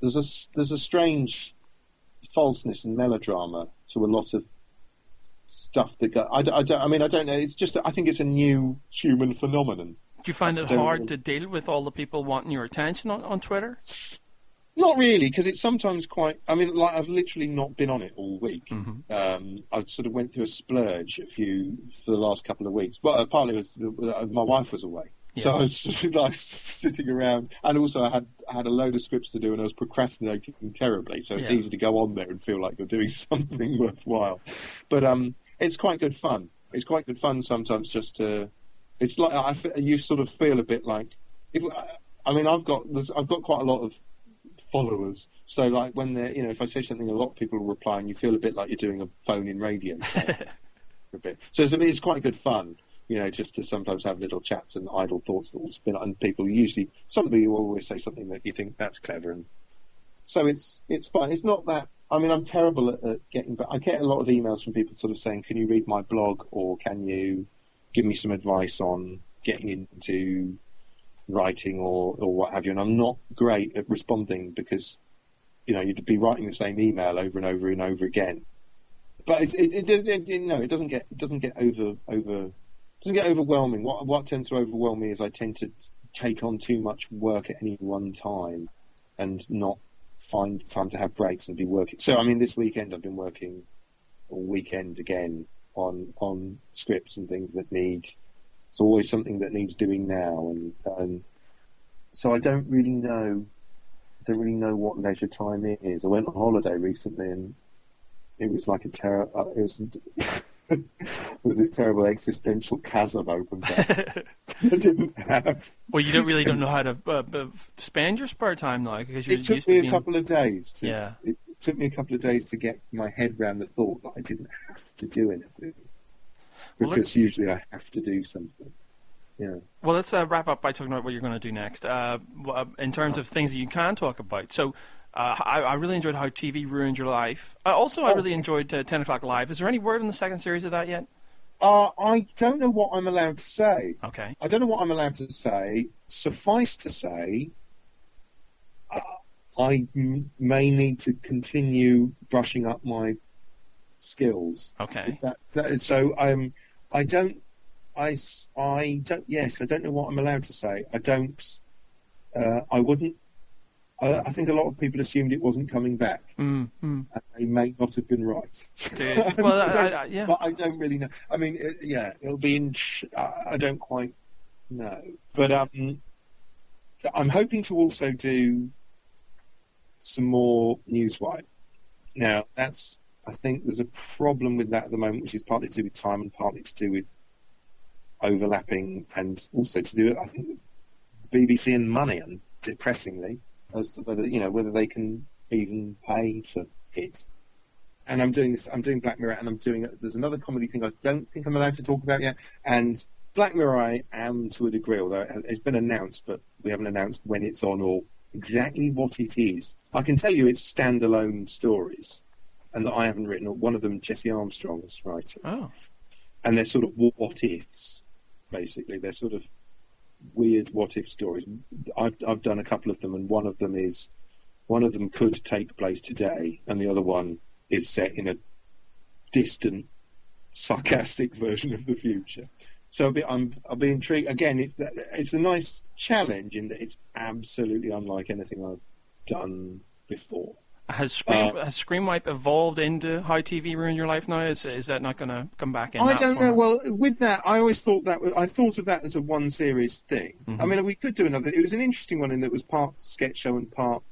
There's a strange falseness and melodrama to a lot of stuff that go. I don't know. It's just. I think it's a new human phenomenon. Do you find it hard to deal with all the people wanting your attention on Twitter? Not really, because it's sometimes quite. I mean, like I've literally not been on it all week. Mm-hmm. I sort of went through a splurge for the last couple of weeks. Well, partly it was my wife was away. Yeah. So I was sort of like sitting around, and also I had a load of scripts to do, and I was procrastinating terribly. So it's easy to go on there and feel like you're doing something worthwhile. But it's quite good fun. It's quite good fun sometimes just to. It's like you sort of feel a bit like. I've got quite a lot of followers, so like when they're if I say something, a lot of people will reply, and you feel a bit like you're doing a phone-in radio for a bit. So it's quite good fun. Just to sometimes have little chats and idle thoughts that will spin on people. Somebody will always say something that you think that's clever, and so it's fun. It's not that. I mean, I'm terrible at getting, but I get a lot of emails from people sort of saying, "Can you read my blog, or can you give me some advice on getting into writing or what have you?" And I'm not great at responding because you'd be writing the same email over and over and over again. But it doesn't get overwhelming. What tends to overwhelm me is I tend to take on too much work at any one time and not find time to have breaks and be working. So, I mean, this weekend I've been working all weekend again on scripts and things that it's always something that needs doing now. And so I don't really know what leisure time is. I went on holiday recently and it was like it was this terrible existential chasm opened up. I didn't have. Well, you don't know how to spend your spare time now because you're used to. It took me a couple of days. It took me a couple of days to get my head around the thought that I didn't have to do anything because usually I have to do something. Yeah. Well, let's wrap up by talking about what you're going to do next. In terms of things that you can talk about, so. I really enjoyed How TV Ruined Your Life. I really enjoyed 10 O'Clock Live. Is there any word on the second series of that yet? I don't know what I'm allowed to say. Okay. I don't know what I'm allowed to say. Suffice to say, I may need to continue brushing up my skills. Okay. So I don't know what I'm allowed to say. I wouldn't. I think a lot of people assumed it wasn't coming back. And they may not have been right. Okay. But I don't really know. I mean, it'll be I don't quite know. But I'm hoping to also do some more Newswire. Now, I think there's a problem with that at the moment, which is partly to do with time and partly to do with overlapping, and also to do it, I think, BBC and money, and depressingly, as to whether they can even pay for it. And I'm doing Black Mirror, and there's another comedy thing I don't think I'm allowed to talk about yet. And Black Mirror I am to a degree, although it's been announced, but we haven't announced when it's on or exactly what it is. I can tell you it's standalone stories, and that I haven't written. One of them, Jesse Armstrong, is writing. Oh. And they're sort of what-ifs, basically. They're sort of weird what-if stories. I've done a couple of them, and one of them could take place today, and the other one is set in a distant, sarcastic version of the future. So I'll be intrigued. Again, it's a nice challenge in that it's absolutely unlike anything I've done before. Has Screenwipe evolved into how TV ruined your life now? Is that not going to come back in? I don't know. Well, with that, I always thought I thought of that as a one series thing. Mm-hmm. I mean, we could do another. It was an interesting one in that it was part sketch show and part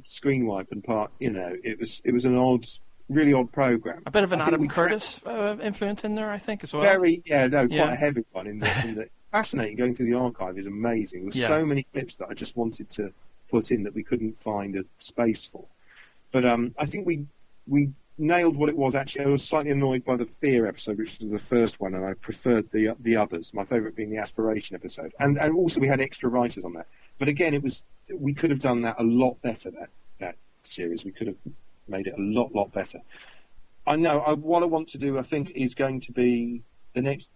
Screenwipe and part. It was an really odd program. A bit of an Adam Curtis influence in there, I think, as well. Quite a heavy one. In the fascinating. Going through the archive is amazing. There's so many clips that I just wanted to put in that we couldn't find a space for. But I think we nailed what it was. Actually, I was slightly annoyed by the Fear episode, which was the first one, and I preferred the others. My favourite being the Aspiration episode, and also we had extra writers on that. But again, we could have done that a lot better. That series, we could have made it a lot better. I know what I want to do. I think is going to be the next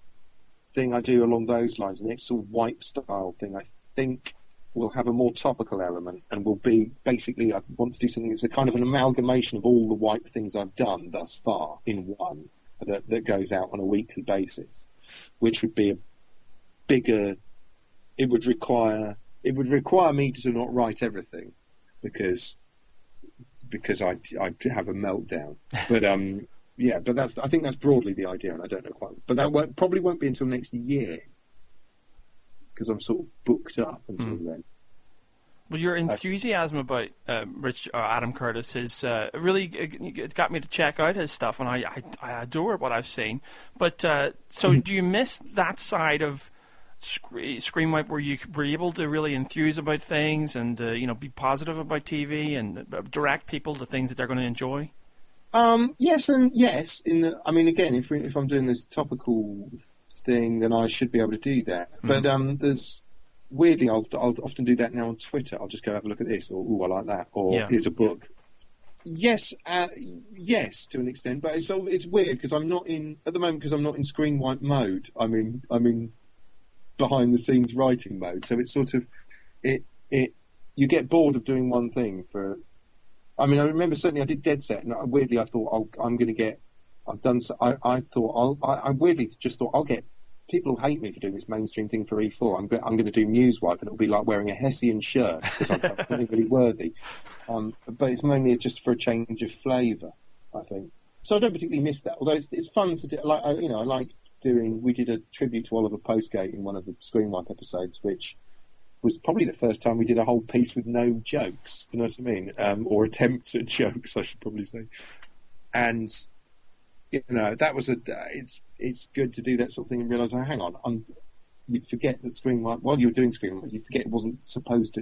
thing I do along those lines. The next sort of wipe style thing. I think will have a more topical element, and will be basically, I want to do something that's a kind of an amalgamation of all the wipe things I've done thus far in one that goes out on a weekly basis, which would be a bigger. It would require me to not write everything because I'd have a meltdown. But but I think that's broadly the idea, and I don't know quite. But that probably won't be until next year, because I'm sort of booked up until then. Well, your enthusiasm about Adam Curtis is really it got me to check out his stuff, and I adore what I've seen. But so, do you miss that side of Screenwipe where you were able to really enthuse about things and be positive about TV and direct people to things that they're going to enjoy? Yes and yes. Again, if I'm doing this topical thing, then I should be able to do that. But there's weirdly, I'll often do that now on Twitter. I'll just go have a look at this, or I like that, or here's a book. Yes, yes, to an extent, but it's weird because I'm not in at the moment because I'm not in Screenwipe mode. I'm in behind the scenes writing mode. So it's sort of you get bored of doing one thing for. I remember certainly I did Dead Set, and weirdly I thought I'm going to get. I've done. So, I weirdly just thought I'll get people who hate me for doing this mainstream thing for E4. I'm going to do Newswipe, and it'll be like wearing a Hessian shirt because I'm not really worthy. But it's mainly just for a change of flavour, I think. So I don't particularly miss that. Although it's fun to do. Like I like doing. We did a tribute to Oliver Postgate in one of the Screenwipe episodes, which was probably the first time we did a whole piece with no jokes. You know what I mean? Or attempts at jokes, I should probably say. And that was it's good to do that sort of thing and realise, hang on, you forget that Screenwipe, while you were doing Screenwipe, you forget it wasn't supposed to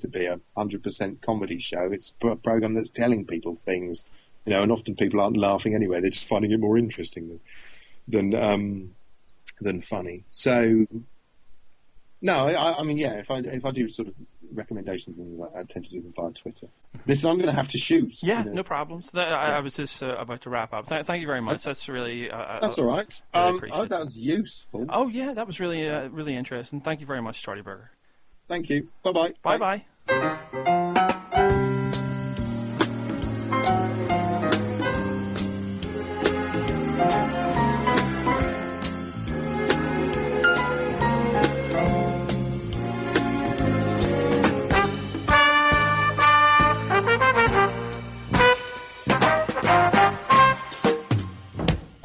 be a 100% comedy show. It's a program that's telling people things, and often people aren't laughing anyway. They're just finding it more interesting than funny. So, no, if I do sort of recommendations and things like that, I tend to do them via Twitter. Listen, I'm going to have to shoot. Yeah, no problems. I was just about to wrap up. Thank you very much. Okay. That's really... that's all right. Really I hope that was useful. Oh, yeah, that was really really interesting. Thank you very much, Charlie Brooker. Thank you. Bye-bye. Bye-bye.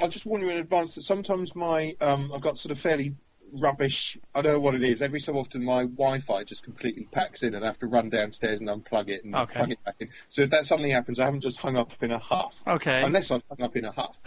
I'll just warn you in advance that sometimes I've got sort of fairly rubbish, I don't know what it is, every so often my Wi-Fi just completely packs in and I have to run downstairs and unplug it and plug it back in. So if that suddenly happens, I haven't just hung up in a huff. Okay. Unless I've hung up in a huff.